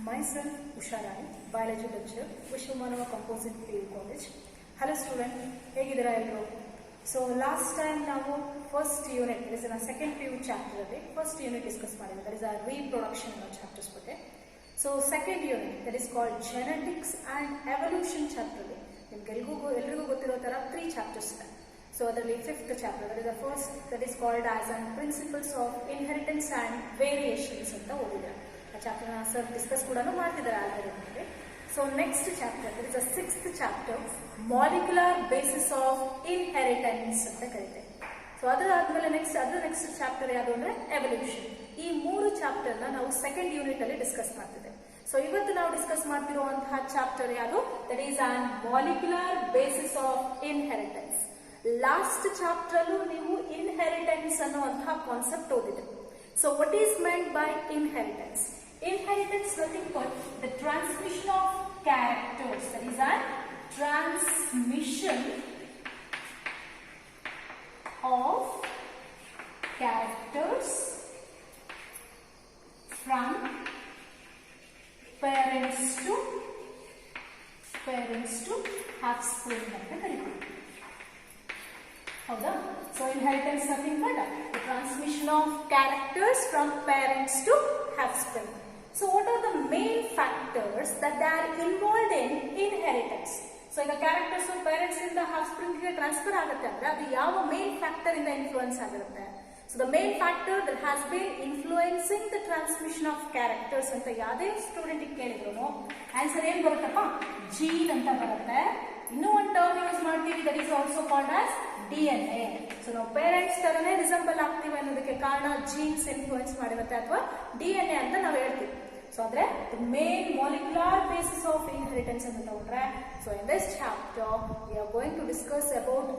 Myself Usha Rai, biology lecturer, Vishwamanava Composite PU College. Hello student, ಹೇಗಿದ್ದೀರಾ ಎಲ್ಲರೂ? So last time ನಾವು first unit, that is in a second PU chapter ಅಲ್ಲಿ first unit discuss ಮಾಡಿದ್ವಿ, that is a reproduction ಅನ್ನೋ chapters ಬಗ್ಗೆ. So second unit, that is called genetics and evolution chapter ಅಲ್ಲಿ ನಿಮ್ಗೆಲ್ಲರಿಗೂ ಗೊತ್ತಿರೋ ತರ 3 chapters ಇದೆ. So ಅದರಲ್ಲಿ fifth chapter, that is the first, that is called as principles of inheritance and variations ಅಂತ ಓದಿದ್ರೆ. ಚಾಪ್ಟರ್ ಸರ್ ಡಿಸ್ಕಸ್ ಕೂಡ ಮಾಡ್ತಿದ್ದಾರೆ already. So next chapter is a sixth chapter, molecular basis of inheritance ಅಂತ ಕರೀತೇವೆ. So ಅದಾದ್ಮೇಲೆ next chapter ಯಾವುದು ಅಂದ್ರೆ evolution. ಈ ಮೂರು ಚಾಪ್ಟರ್ನ ನಾವು ಸೆಕೆಂಡ್ ಯೂನಿಟ್ ಅಲ್ಲಿ ಡಿಸ್ಕಸ್ ಮಾಡ್ತಿದ್ದೇವೆ. ಸೊ ಇವತ್ತು ನಾವು ಡಿಸ್ಕಸ್ ಮಾಡ್ತಿರುವಂತಹ ಚಾಪ್ಟರ್ ಯಾವುದು? That is on molecular basis of inheritance. Last chapter ಅಲ್ಲೂ ನೀವು ಇನ್ಹೆರಿಟೆನ್ಸ್ ಅನ್ನುವಂತಹ ಕಾನ್ಸೆಪ್ಟ್ ಓದಿದೆ. So what is meant by inheritance? Inheritance nothing but the transmission of characters. That is a transmission of characters from parents to offspring ಅಂತ ಕರೀತೀವಿ. ಹೌದಾ? So inheritance nothing but the transmission of characters from parents to offspring. So what are the main factors that they are involved in inheritance? So ಈಗ characters of parents ಇಂದ offspring ಗೆ transfer ಆಗುತ್ತೆ ಅಂದ್ರೆ ಅದು ಯಾವ ಮೇನ್ ಫ್ಯಾಕ್ಟರ್ ಇಂದ influence ಆಗಿರುತ್ತೆ? So the main factor that has been influencing the transmission of characters ಅಂತ ಯಾವುದೇ ಸ್ಟೂಡೆಂಟ್ ಕೇಳಿದ್ರು ಆನ್ಸರ್ ಏನ್ ಬರುತ್ತಪ್ಪ? ಜೀನ್ ಅಂತ ಬರುತ್ತೆ. ಇನ್ನೂ ಒಂದು ಟರ್ಮ್ ಯೂಸ್ ಮಾಡ್ತೀವಿ, that is also called as DNA. So ನಾವು ಪೇರೆಂಟ್ಸ್ ತರನೇ ರಿಸೆಂಬಲ್ ಆಗ್ತೀವಿ ಅನ್ನೋದಕ್ಕೆ ಕಾರಣ ಜೀನ್ಸ್ ಇನ್ಫ್ಲೂಯೆನ್ಸ್ ಮಾಡಿರುತ್ತೆ ಅಥವಾ DNA ಅಂತ ನಾವು ಹೇಳ್ತೀವಿ. ಸೊ ಆದ್ರೆ main molecular basis of inheritance ಅಂತ ತಗೊಂಡ್ರೆ, so in this chapter we are going to discuss about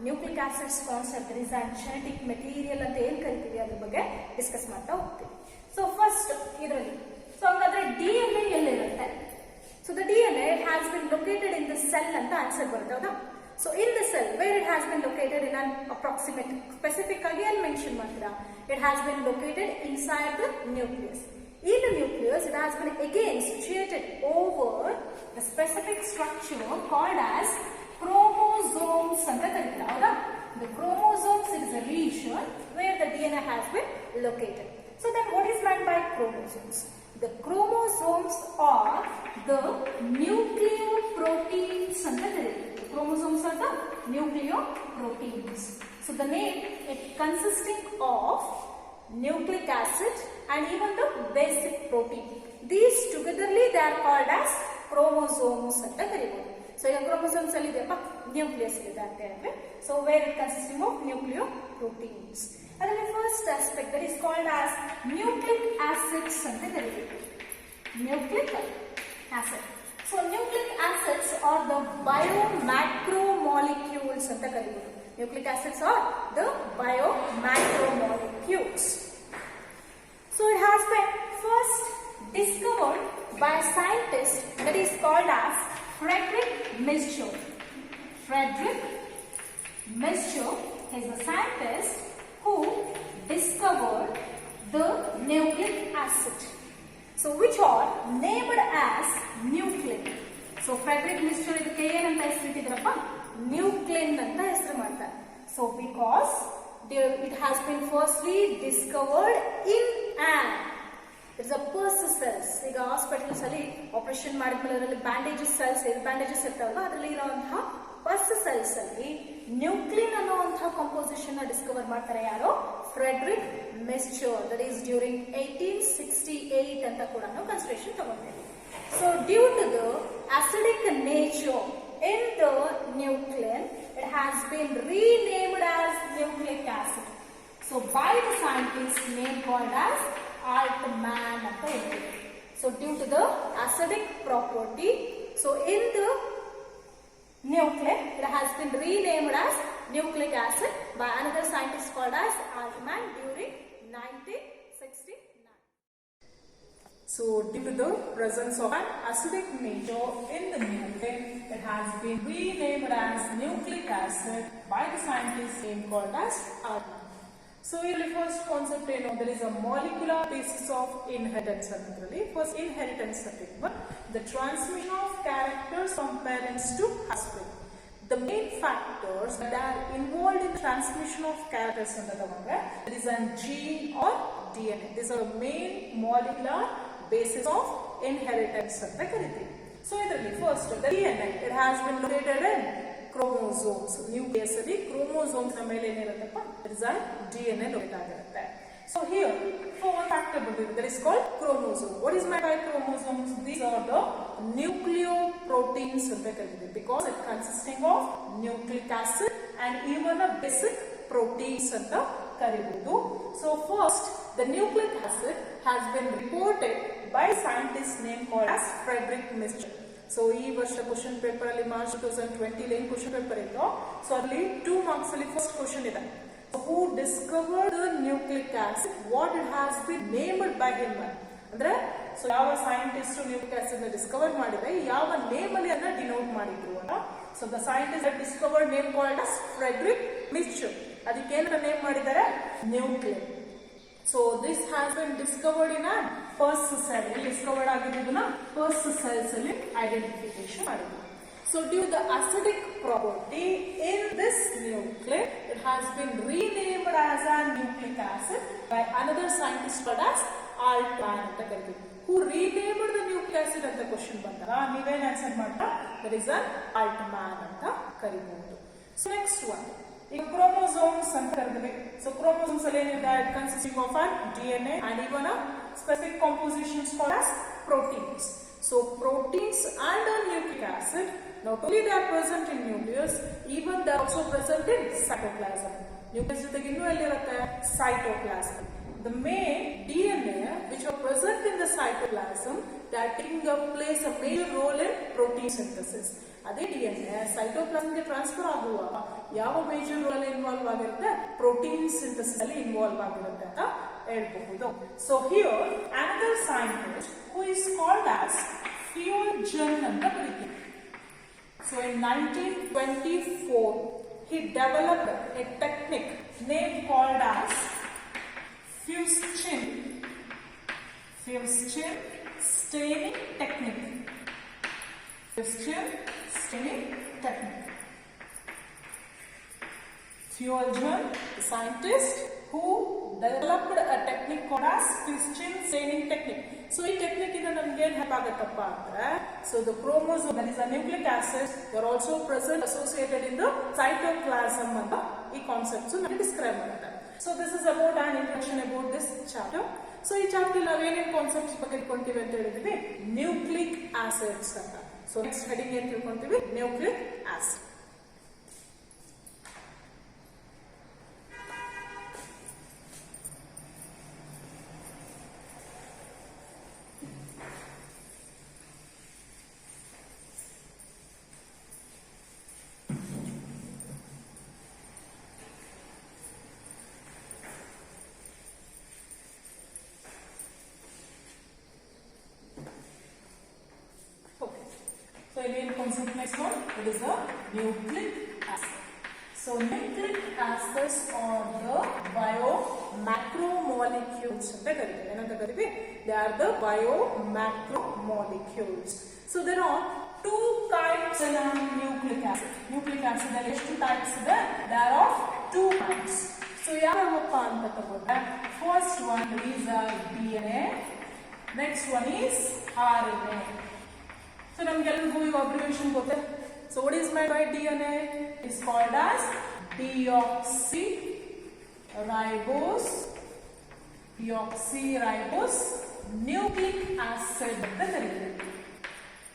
nucleic acids concept, that is genetic material ಅಂತ ಏನ್ ಕರಿತೀವಿ ಅದ್ರ ಬಗ್ಗೆ ಡಿಸ್ಕಸ್ ಮಾಡ್ತಾ ಹೋಗ್ತೀವಿ. ಸೊ ಫಸ್ಟ್ ಇದರಲ್ಲಿ ಸೊ ಹಂಗಾದ್ರೆ DNA ಎಲ್ಲಿರುತ್ತೆ? So the DNA has been located in the cell ಅಂತ ಆನ್ಸರ್ ಬರುತ್ತೆ, ಹೌದಾ? So in the cell, where it has been located in an approximate, specific ಆಗಿ ಅಲ್ಲಿ ಮೆನ್ಷನ್ ಮಾಡ್ತೀರಾ, it has been located inside the nucleus. In the nucleus, it has been again situated over the specific structure called as chromosomes ಅಂತ ಕರೀತೀರಾ, ಹೌದಾ? The chromosomes is the region where the DNA has been located. So then what is meant by chromosomes? The chromosomes are the nucleoproteins ಅಂತ ಕರೀತೀವಿ. Chromosomes are the nucleoproteins. So the name, it consisting of nucleic acid and even the basic protein. These togetherly they are called as chromosomes ಅಂತ ಕರೀಬಹುದು. So ಈಗ chromosomes ಅಲ್ಲಿ ಇದೆಯಪ್ಪ, nucleus ಇದೆ ಅಂತ ಹೇಳಿದ್ರೆ, so where it consisting of nucleoproteins. ಅದರಲ್ಲಿ first aspect that is called as nucleic acids ಅಂತ ಕರೀತೀವಿ. Nucleic acid. So nucleic acids are the biomacromolecules ಅಂತ ಕರೀಬಹುದು. Nucleic acids are the biomacromolecules. So it has been first discovered by a scientist that is called as Friedrich Miescher. Friedrich Miescher is a scientist who discovered the nucleic acid, so which are named as nuclein. So Friedrich Miescher ಇದಕ್ಕೆ ಏನಂತ ಹೆಸರಿಟ್ಟಿದ್ರಪ್ಪ? ನ್ಯೂಕ್ಲಿನ್ ಅಂತ ಹೆಸರು ಮಾಡ್ತಾರೆ. So because it has been firstly discovered in an, it's a pus cells. ಈಗ hospitals ಅಲ್ಲಿ operation ಮಾಡಿದ್ಮೇಲೆ ಅದರಲ್ಲಿ bandages ಇರ್ತಾವಲ್ಲ, ಅದರಲ್ಲಿ ಇರುವಂತಹ ಪಸ್ ಸೆಲ್ಸ್ ಅಲ್ಲಿ ನ್ಯೂಕ್ಲಿನ್ ಅನ್ನುವಂತಹ ಕಾಂಪೋಸಿಷನ್ ಡಿಸ್ಕವರ್ ಮಾಡ್ತಾರೆ. ಯಾರು? Friedrich Miescher. That is during 1868 ಅಂತ ಕೂಡ ನಾವು ಕನ್ಸಿಡರೇಷನ್ ತಗೊಂಡಿದ್ದೀವಿ. So due to the acidic nature in the nuclein, it has been renamed as nucleic acid. So by the scientist name called as Altman ಅಂತ ಹೇಳ್ತೀವಿ. So due to the acidic property, so in the nuclein, it has been renamed as nucleic acid by another scientist called as Altman during 1969. So due to the presence of an acidic nature in the nuclein, it has been renamed as nucleic acid by the scientist name called as Altman. So ಇಲ್ಲಿ first concept ಏನು, there is a molecular basis of inheritance ಅನ್ನೋದ್ರಲ್ಲಿ first inheritance ಅಂತ the transmission of characters from parents to offspring. The main factors that are involved in transmission of characters ಅಂತ ತಗೊಂಡ್ರೆ there is a gene or DNA. These are the main molecular basis of inheritance ಅಂತ ಕರಿತೀವಿ. So ಇದರಲ್ಲಿ first the DNA, it has been located in chromosomes. Nucleus ಅಲ್ಲಿ chromosomes ನ ಮೇಲೆ ಏನಿರುತ್ತಪ್ಪ, there is a DNA locate ಆಗಿರುತ್ತೆ. So here for one factor that is called chromosome. What is meant by chromosomes? These are the nucleoproteins ಅಂತ ಕರಿತೀವಿ because it consisting of nucleic acid and even a basic proteins ಅಂತ ಕರಿಬಹುದು. So first the nucleic acid has been reported by scientist name called as Frederick Mitchell. So ಈ ವರ್ಷ question paper ಅಲ್ಲಿ March 2020 ಏನ್ question paper ಇತ್ತು, so ಅಲ್ಲಿ 2 marks ಅಲ್ಲಿ first question ಇದೆ. Who discovered the nucleic acid? What it has been named by him? ಅಂದ್ರೆ so ಯಾವ ಸೈಂಟಿಸ್ಟ್ ನ್ಯೂಕ್ಲಿಕ್ ಆಸಿಡ್ ನ ಡಿಸ್ಕವರ್ ಮಾಡಿದ್ರೆ ಯಾವ ನೇಮ್ ಅಲ್ಲಿ ಅದನ್ನ ಡಿನೋಟ್ ಮಾಡಿದ್ರು ಅಂತ. So the scientist that discovered name called as Frederick Mitchell. ಅದಕ್ಕೆ ಏನನ್ನ ನೇಮ್ ಮಾಡಿದ್ದಾರೆ, nucleus. So this has been discovered in a first cell. Discovered ಆಗಿರೋದನ್ನ first cells ಅಲ್ಲಿ identification ಮಾಡಿದ್ರು. So due to the acidic property in this nucleus, it has been renamed as a nucleic acid by another scientist called as Altman ಅಂತ ಕರೀತೀವಿ. Who renamed the nucleic acid ಅಂತ question ಬಂದಾಗ ನೀವೇನ್ answer ಮಾಡ್ತಾ, that is an Altman ಅಂತ ಕರೀಬಹುದು. So next one, ಈಗ chromosomes ಅಂತ ಕರೀತೀವಿ. So chromosomes ಅಲ್ಲಿ ಏನಿದೆ, it consisting of a DNA and even a specific compositions called as proteins. So proteins and a nucleic acid, not only they are present in nucleus, even they are also present in cytoplasm. Nucleus ಜೊತೆಗೆ ಇನ್ನೂ ಎಲ್ಲಿರುತ್ತೆ, cytoplasm. The main DNA which are present in the cytoplasm, they are taking a major role in protein synthesis. ಅದೇ DNA cytoplasm ಗೆ transfer ಆಗುವಾಗ ಯಾವ major role ಅಲ್ಲಿ involve ಆಗಿರುತ್ತೆ, protein synthesis ಅಲ್ಲಿ ಇನ್ವಾಲ್ವ್ ಆಗಿರುತ್ತೆ ಅಂತ ಹೇಳ್ಬಹುದು. So here another scientist who is called as Fusion ಅಂತ ಕರೀತೀವಿ. So in 1924 he developed a technique named called as Fusion staining technique. Fusion staining technique. Fusion, the scientist who developed a technique called as Fusion staining technique. So ಈ technique ಇಂದ ನಮ್ಗೆ ಏನ್ help ಆಗುತ್ತಪ್ಪ ಅಂದ್ರೆ, so the chromosome, that is a nucleic acid, they are also present associated in the cytoplasm ಅಂತ ಈ concepts ನಮಗೆ describe ಮಾಡುತ್ತೆ. So this is about an introduction about this chapter. So ಈ ಚಾಪ್ಟರ್ ನಾವು ಏನೇನು ಕಾನ್ಸೆಪ್ಟ್ಸ್ ಬಗ್ಗೆ ತಿಳ್ಕೊಂತೀವಿ ಅಂತ ಹೇಳಿದ್ವಿ, ನ್ಯೂಕ್ಲಿಕ್ ಆಸಿಡ್ಸ್ ಅಂತ. ಸೊ ನೆಕ್ಸ್ಟ್ ಹೆಡಿಂಗ್ ಏನ್ ತಿಳ್ಕೊಂತೀವಿ, nucleic acid. So again concept next one, it is a nucleic acid. So nucleic acids are the biomacromolecules ಅಂತ ಕರೀತೀವಿ. ಏನಂತ ಕರೀತೀವಿ? They are the biomacromolecules. So there are two types in a nucleic acid. Nucleic acid ಅಲ್ಲಿ ಎಷ್ಟು types ಇದೆ? There are two types. So ಯಾವಪ್ಪ ಅಂತ ತಗೊಂಡ್ರೆ, first one is DNA, next one is RNA. So ನಮಗೆಲ್ಲರಿಗೂ ಈ ಅಬ್ರಿವೇಷನ್ ಗೊತ್ತೆ. So what is meant by DNA? It is called as deoxyribose nucleic acid ಅಂತ ಕರೀತೀವಿ.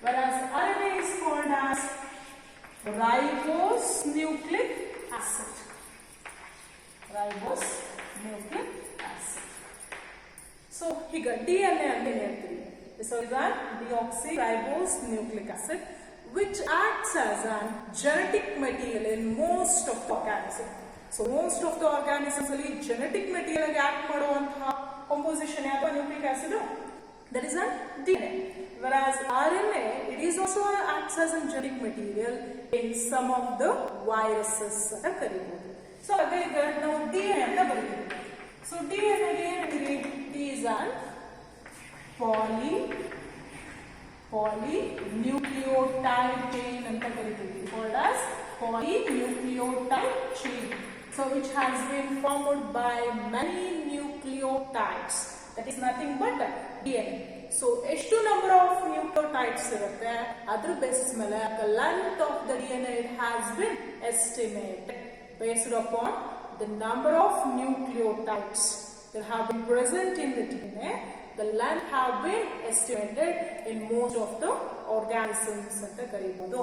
Whereas RNA is called as ribose nucleic acid. So ಈಗ DNA ಅಂದ್ರೆ ಹೇಳ್ತೀವಿ. So is a deoxyribose nucleic acid which acts as a genetic material in most of the organisms. So most of the organisms ಅಲ್ಲಿ genetic material ಆಗಿ act ಮಾಡುವಂತಹ composition ಯಾವುದು, nucleic acid, that is a DNA. Whereas RNA, it is also acts as a genetic material in some of the viruses ಅಂತ ಕರೀಬಹುದು. So again ನಾವು DNA ಅಂತ ಬರೀತೀವಿ. So DNA again, it is an polynucleotide chain anta karithivi, called as polynucleotide chain. So which has been formed by many nucleotides. That is nothing but DNA. So ಎಷ್ಟು number of nucleotides ಇರುತ್ತೆ ಅದರ basis ಮೇಲೆ the length of the DNA has been estimated based upon the number of nucleotides that have been present in the DNA. The length have been estimated in most of the organisms anta karibadu.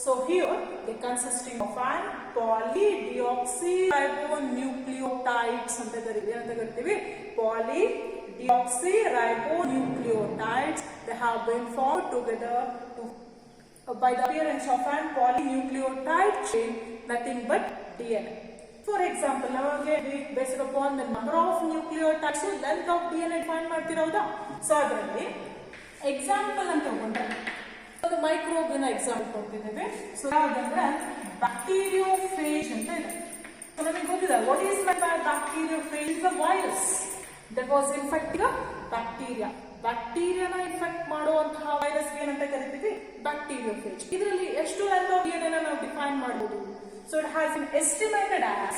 So here they consisting of an polydeoxyribonucleotides anta karitivi. Polydeoxyribonucleotides, they have been formed together by the appearance of an polynucleotide chain, nothing but DNA. For example, now again based upon the number of nucleotides, so length of DNA find ಮಾಡ್ತಿರೋದಾ. So ಅದರಲ್ಲಿ example ಅಂತ ತಗೊಂಡ್ರೆ ಒಂದು ಮೈಕ್ರೋಬಿನ example ಕೊಡ್ತಿದ್ದೇವೆ. So ಯಾವ್ದಂದ್ರೆ ಬ್ಯಾಕ್ಟೀರಿಯೋಫೇಜ್ ಅಂತ ಇದೆ. So ನಮಗೆ ಗೊತ್ತಿದೆ what is bacteriophage is a virus that was infecting a bacteria. ಬ್ಯಾಕ್ಟೀರಿಯಾನ ಇನ್ಫೆಕ್ಟ್ ಮಾಡುವಂತಹ ವೈರಸ್ ಏನಂತ ಕರಿತೀವಿ ಬ್ಯಾಕ್ಟೀರಿಯೋಫೇಜ್. ಇದರಲ್ಲಿ ಎಷ್ಟು ಲೆಂತ್ ಆಫ್ DNA ನಾವು ಡಿಫೈನ್ ಮಾಡಬಹುದು. So it has been estimated as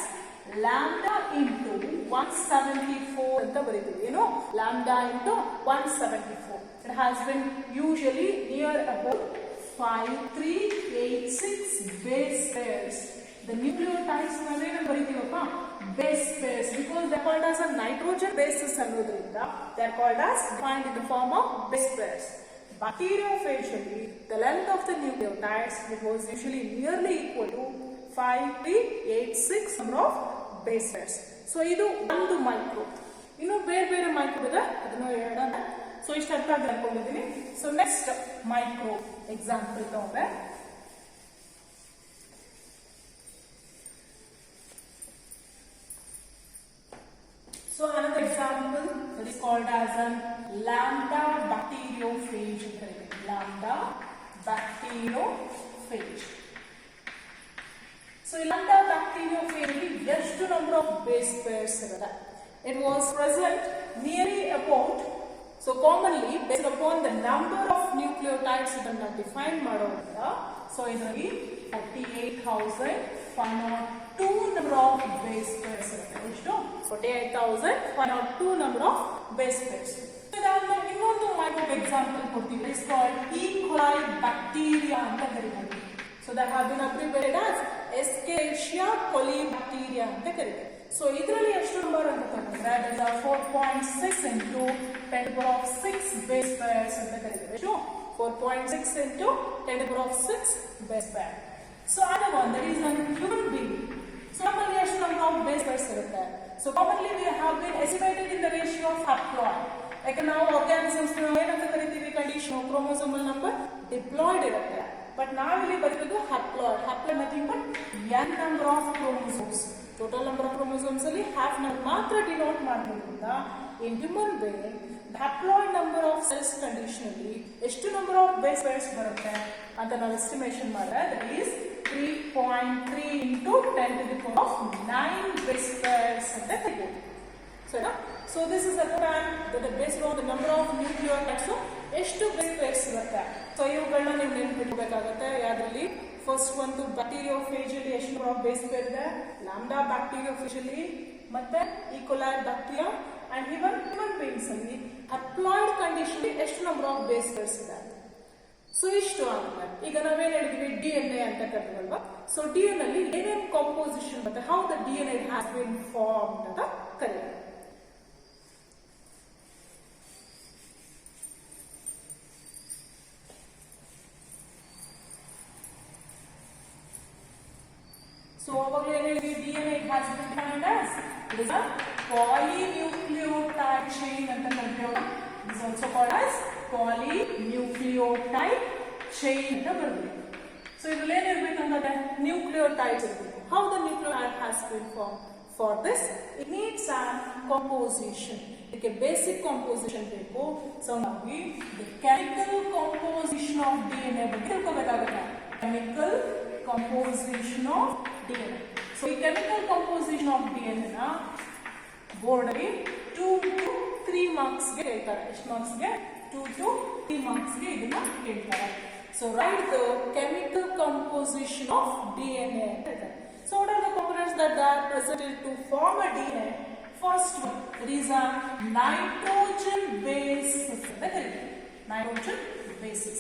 lambda into 174 ಅಂತ ಬರೀತೀವಿ. ಏನು lambda into 174. It has been usually near about 5386 base pairs. The nucleotides ನಾವೇನು ಬರೀತೀವಪ್ಪ base pairs, because they are called as a nitrogen bases ಅನ್ನೋದ್ರಿಂದ they are called as defined in the form of base pairs. Bacteriophagally, the length of the nucleotides it was usually nearly equal to 5386 number of base pairs. So ಇದು ಒಂದು micro. ಇನ್ನು ಬೇರೆ ಬೇರೆ micro ಇದೆ ಅದನ್ನು ಹೇಳೋಣ. So ಇಷ್ಟು ಅರ್ಥ ಆಗಿ ಅನ್ಕೊಂಡಿದ್ದೀನಿ. ಸೊ ನೆಕ್ಸ್ಟ್ ಮೈಕ್ರೋ ಎಕ್ಸಾಂಪಲ್ ತಗೊಂಡ್ರೆ so another example that is called as a lambda bacteriophage. Lambda bacteriophage. So lambda bacteriophage ಎಷ್ಟು number of base pairs ಇರುತ್ತೆ. It was present nearly about, so commonly based upon the number of nucleotides ಇದನ್ನ define ಮಾಡೋದ್ರಿಂದ so ಇದರಲ್ಲಿ 48,502 number of base pairs ಇರುತ್ತೆ. ಎಷ್ಟು 48,502 number of base pairs. ಇದಾದ್ಮೇಲೆ ಇನ್ನೊಂದು micro example ಕೊಡ್ತೀವಿ. It's called E. coli bacteria ಅಂತ ಕರೀತಾರೆ. So that have been abbreviated as Escherichia coli bacteria ಅಂತ ಕರೀತಾರೆ. ಸೊ ಇದರಲ್ಲಿ ಎಷ್ಟು ನಂಬರ್ ಅಂತ ತಗೊಂಡ್ರೆ 4.6 into 10 to the power of 6 base pairs ಅಂತ ಕರೀತಾರೆ. ಎಷ್ಟು 4.6 into 10 to the power of 6 base pair. So other one, that is a human being. So normally ಎಷ್ಟು number of base pairs ಇರುತ್ತೆ. So commonly we have been estimated in the ratio of haploid. Like ನಾವು organisms ಏನಂತ ಕರಿತೀವಿ condition chromosomal number diploid ಇರುತ್ತೆ. But ನಾವಿಲ್ಲಿ ಬರೀಬೇಕು haploid. Haploid nothing but n number of chromosomes. Total number of chromosomes ಅಲ್ಲಿ half number ಮಾತ್ರ denote ಮಾಡೋದ್ರಿಂದ in human being the haploid number of cells condition ಅಲ್ಲಿ ಎಷ್ಟು number of base pairs ಬರುತ್ತೆ ಅಂತ ನಾವು ಎಸ್ಟಿಮೇಷನ್ ಮಾಡಿದ್ರೆ that is 3.3 into 10 to the power of 9 base pairs ಅಂತ ಕರೀತೀವಿ. So this is a plan that is based on the number of nucleotides. ಎಷ್ಟು base pairs ಇರುತ್ತೆ. ಸೊ ಇವುಗಳನ್ನ ನೀವು ನೆನಪಿಟ್ಕೋಬೇಕಾಗುತ್ತೆ. ಯಾವ್ದ್ರಲ್ಲಿ ಫಸ್ಟ್ ಒಂದು ಬ್ಯಾಕ್ಟೀರಿಯೋಫೇಜ್ ಅಲ್ಲಿ ಎಷ್ಟು ನಂಬರ್ ಆಫ್ ಬೇಸ್ ಪೇರ್ ಇದೆ, ಲ್ಯಾಂಬ್ಡಾ ಬ್ಯಾಕ್ಟೀರಿಯೋಫೇಜ್ ಅಲ್ಲಿ, ಮತ್ತೆ E coli bacteria and even human beings ಅಲ್ಲಿ ಹಪ್ಲಾಯ್ಡ್ ಕಂಡೀಷನ್ ಎಷ್ಟು ನಂಬರ್ ಆಫ್ ಬೇಸ್ ಪೇರ್ಸ್ ಇದೆ. ಸೊ ಇಷ್ಟು ಆಗುತ್ತೆ. ಈಗ ನಾವೇನ್ ಹೇಳಿದ್ವಿ DNA ಅಂತ ಕರೀತೀವಲ್ವಾ. ಸೊ DNA ಅಲ್ಲಿ ಏನೇನು ಕಾಂಪೋಸಿಷನ್ ಮತ್ತೆ how the DNA has been formed ಅಂತ ಕರೀತೀವಿ. So DNA has been defined as it is a polynucleotide chain and it is also called as polynucleotide chain. So it will nucleotides. How the nucleotide has been formed? For this, it needs a composition. Like a basic composition. So now the chemical composition of DNA. Chemical composition of DNA. So the chemical composition of DNA board ಅಲ್ಲಿ 2 to 3 marks ಗೆ ಹೇಳ್ತಾರೆ. ಎಷ್ಟು marks ಗೆ? 2 to 3 marks ಗೆ ಇದನ್ನ ಹೇಳ್ತಾರೆ. So right the chemical composition of DNA ಅಂತ ಹೇಳ್ತಾರೆ. So what are the components that are present to form a DNA? First one, it is a nitrogen base ಅಂತ ಕರೀತೀವಿ. Nitrogen bases.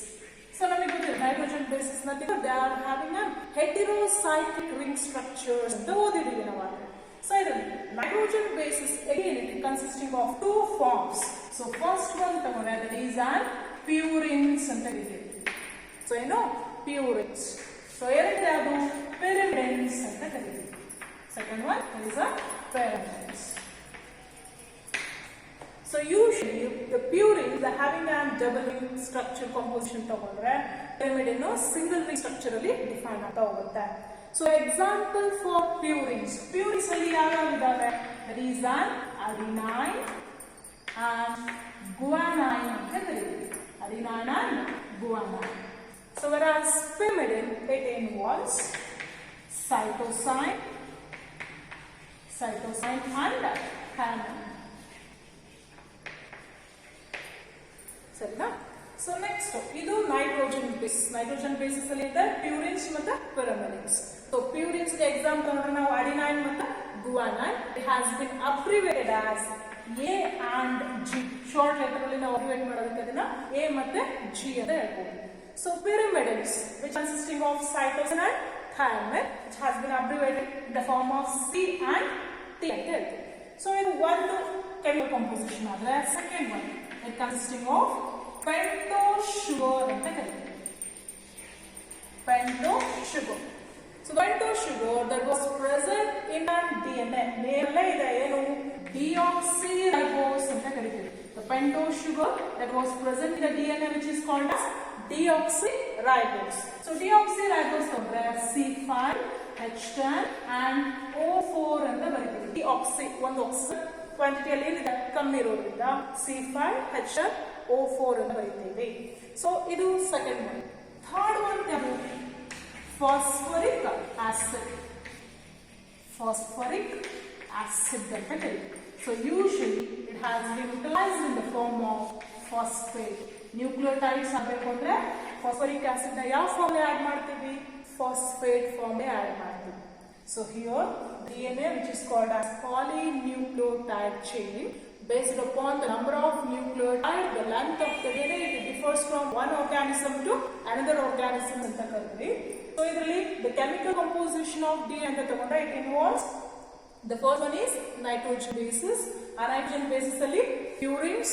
So ನಮಗೆ ಗೊತ್ತಿದೆ nitrogen bases nothing but they are having a heterocyclic ring structures ಅಂತ ಓದಿದ್ದೀವಿ ನಾವು. So ಇದರಲ್ಲಿ nitrogen bases again it consisting of two forms. So first one ತಗೊಂಡ್ರೆ that is an purines ಅಂತ ಕರೀತೀವಿ. So ಏನು purines. So ಎರಡನೇ ಅದು pyrimidines ಅಂತ ಕರೀತೀವಿ. Second one is a pyrimidines. So usually the purines are having a double ring structure composition ತಗೊಂಡ್ರೆ pyrimidine single ring structure ಅಲ್ಲಿ ಡಿಫೈನ್ ಆಗ್ತಾ ಹೋಗುತ್ತೆ. So example for purines. Purines ಅಲ್ಲಿ ಯಾವ್ಯಾವ ಇದಾವೆ? That is an adenine and guanine ಅಂತ ಕರೀತೀವಿ. Adenine and guanine. So whereas pyrimidine it involves cytosine and thymine. ಸರಿನಾ? ಸೊ ನೆಕ್ಸ್ಟ್ ಇದು ನೈಟ್ರೋಜನ್ ಬೇಸಸ್ ಅಲ್ಲಿ ಇದೆ ಪ್ಯೂರಿನ್ಸ್ ಮತ್ತೆ pyrimidines. ಸೊ ಪ್ಯೂರಿನ್ಸ್ ಗೆ ಎಕ್ಸಾಂಪಲ್ ಅಂದ್ರೆ ನಾವು ಅಡಿನೈನ್ ಮತ್ತೆ guanine. It has been abbreviated as A and G. Short letter ಅಲ್ಲಿ ನಾವು ಅಬ್ರಿವೇಟ್ ಮಾಡೋದಕ್ಕೆ ಅದನ್ನ A ಮತ್ತೆ G ಅಂತ ಹೇಳ್ಬೋದು. So pyrimidines which consisting of cytosine and thymine which has been abbreviated in the form of C and T ಅಂತ ಹೇಳ್ತೀವಿ. So ಇದು ಒಂದು ಕೆಮಿಕಲ್ ಕಂಪೋಸಿಷನ್ ಆದ್ರೆ second one it consisting of pentose sugar ಅಂತ ಕರೀತೀವಿ. pentose sugar. So pentose sugar that was present in our DNA. ನೇರಳೆ ಇದೆ ಏನು deoxyribose ಅಂತ ಕರೀತೀವಿ. The pentose sugar that was present in the DNA which is called as deoxyribose. So deoxyribose ಅಂದ್ರೆ C5H10 and O4 ಅಂತ ಬರೀತೀವಿ. deoxy ಒಂದು oxygen quantity ಅಲ್ಲಿ ಏನಿದೆ ಕಮ್ಮಿ ಇರೋದ್ರಿಂದ C5H10O4 ಅಂತ ಬರೀತೀವಿ. ಸೊ ಇದು ಸೆಕೆಂಡ್ ಒನ್. ಥರ್ಡ್ ಒನ್ ಯಾವುದು? Phosphoric acid. ಫಾಸ್ಫರಿಕ್ ಆಸಿಡ್ ಅಂತ ಕರೀತೀವಿ. So usually it has been utilised in the form of phosphate. Nucleotides ಆಗಬೇಕು ಅಂದ್ರೆ ಫಾಸ್ಫರಿಕ್ ಆಸಿಡ್ ನ ಯಾವ ಫಾರ್ಮ್ ಆಡ್ ಮಾಡ್ತೀವಿ? ಫಾಸ್ಫೇಟ್ ಫಾರ್ಮ್ ಆಡ್ ಮಾಡ್ತೀವಿ. So here DNA which is called as polynucleotide chain based upon the number of nucleotide, the length of the DNA it differs from one organism to another organism ಅಂತ ಕರೀತೀವಿ. So ಇದರಲ್ಲಿ the chemical composition of DNA ಅಂತ ತಗೊಂಡ್ರೆ it involves the first one is nitrogen bases. ಆ nitrogen bases ಅಲ್ಲಿ purines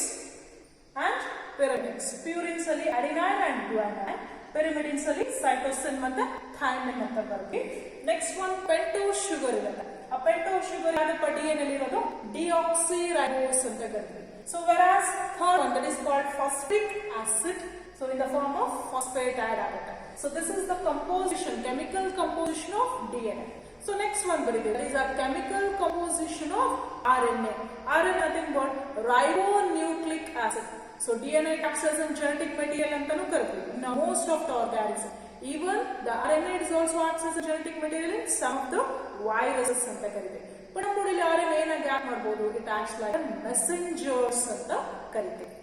and pyrimidines. Purines ಅಲ್ಲಿ adenine and guanine. pyrimidines ಅಲ್ಲಿ cytosine ಮತ್ತೆ thymine ಅಂತ ಬರುತ್ತೆ. ನೆಕ್ಸ್ಟ್ ಒನ್ pentose sugar ಇರುತ್ತೆ. ಆ pentose sugar ಯಾವ್ದಪ್ಪ DNA ಅಲ್ಲಿ ಇರೋದು? deoxyribose ಅಂತ ಕರೀತೀವಿ. So whereas third one that is called phosphoric acid, so in the form of phosphate add ಆಗುತ್ತೆ. So this is the composition, chemical composition of DNA. So next one ಬರೀತೀವಿ. That is a chemical composition of RNA. RNA nothing but ribonucleic acid. So DNA acts as a genetic material ಅಂತಾನೂ ಕರೀತೀವಿ. Now most of the organisms, even the RNA is also acts as a genetic material in some of the viruses ಅಂತ ಕರೀತೀವಿ. But ನಮ್ಮ ಇಲ್ಲಿ RNA ಏನಾಗಿ act ಮಾಡಬಹುದು? It acts like a messengers ಅಂತ ಕರೀತೀವಿ.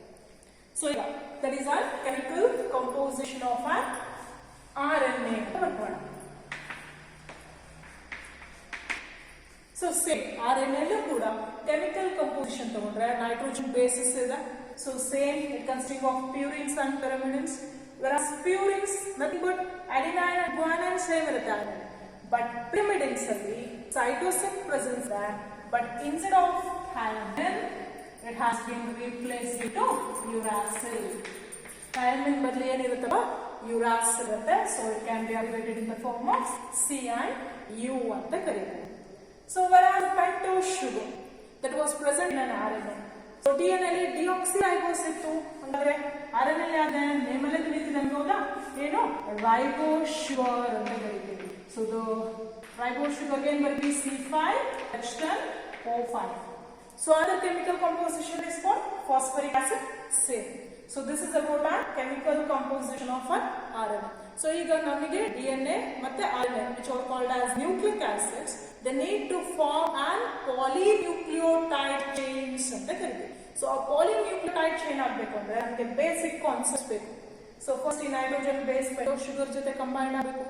So that is our chemical composition of an RNA ಅಂತ ಬರ್ಕೋಣ. So same RNA ಅಲ್ಲೂ ಕೂಡ chemical composition ತಗೊಂಡ್ರೆ nitrogen bases ಇದೆ. So same it consisting of purines and pyrimidines. Whereas purines nothing but adenine and guanine same ಇರುತ್ತೆ RNA. But pyrimidines ಅಲ್ಲಿ cytosine presence there, but instead of thymine it has been replaced into uracil. Thymine ಬದಲು ಏನಿರುತ್ತಲ್ಲ uracil ಇರುತ್ತೆ. So it can be abbreviated in the form of C and U ಅಂತ ಕರೀತಾರೆ. So whereas pentose sugar that was present in an RNA. So DNA ಅಲ್ಲಿ deoxyribose ಇತ್ತು ಅಂದ್ರೆ RNA ಅಲ್ಲಿ ಆದ name ಅಲ್ಲೇ ತಿಳಿತಿದೆ ಅನ್ನೋದಾ ಏನು ribose sugar ಅಂತ ಕರೀತೀವಿ. So the ribose sugar again will be C5H10O5. So other chemical composition is called phosphoric acid. Same. So this is about our chemical composition of an RNA. So ಈಗ ನಮಗೆ DNA ಮತ್ತೆ RNA which are called as nucleic acids they need to form an polynucleotide chains ಅಂತ ಕರೀತೀವಿ. So ಆ polynucleotide chain ಆಗಬೇಕು ಅಂದ್ರೆ ನಮಗೆ basic concepts ಬೇಕು. ಸೊ ಫಸ್ಟ್ ಈ ನೈಟ್ರೋಜನ್ ಬೇಸ್ ಪೆಂಟೋ ಶುಗರ್ ಜೊತೆ ಕಂಬೈನ್ ಆಗಬೇಕು.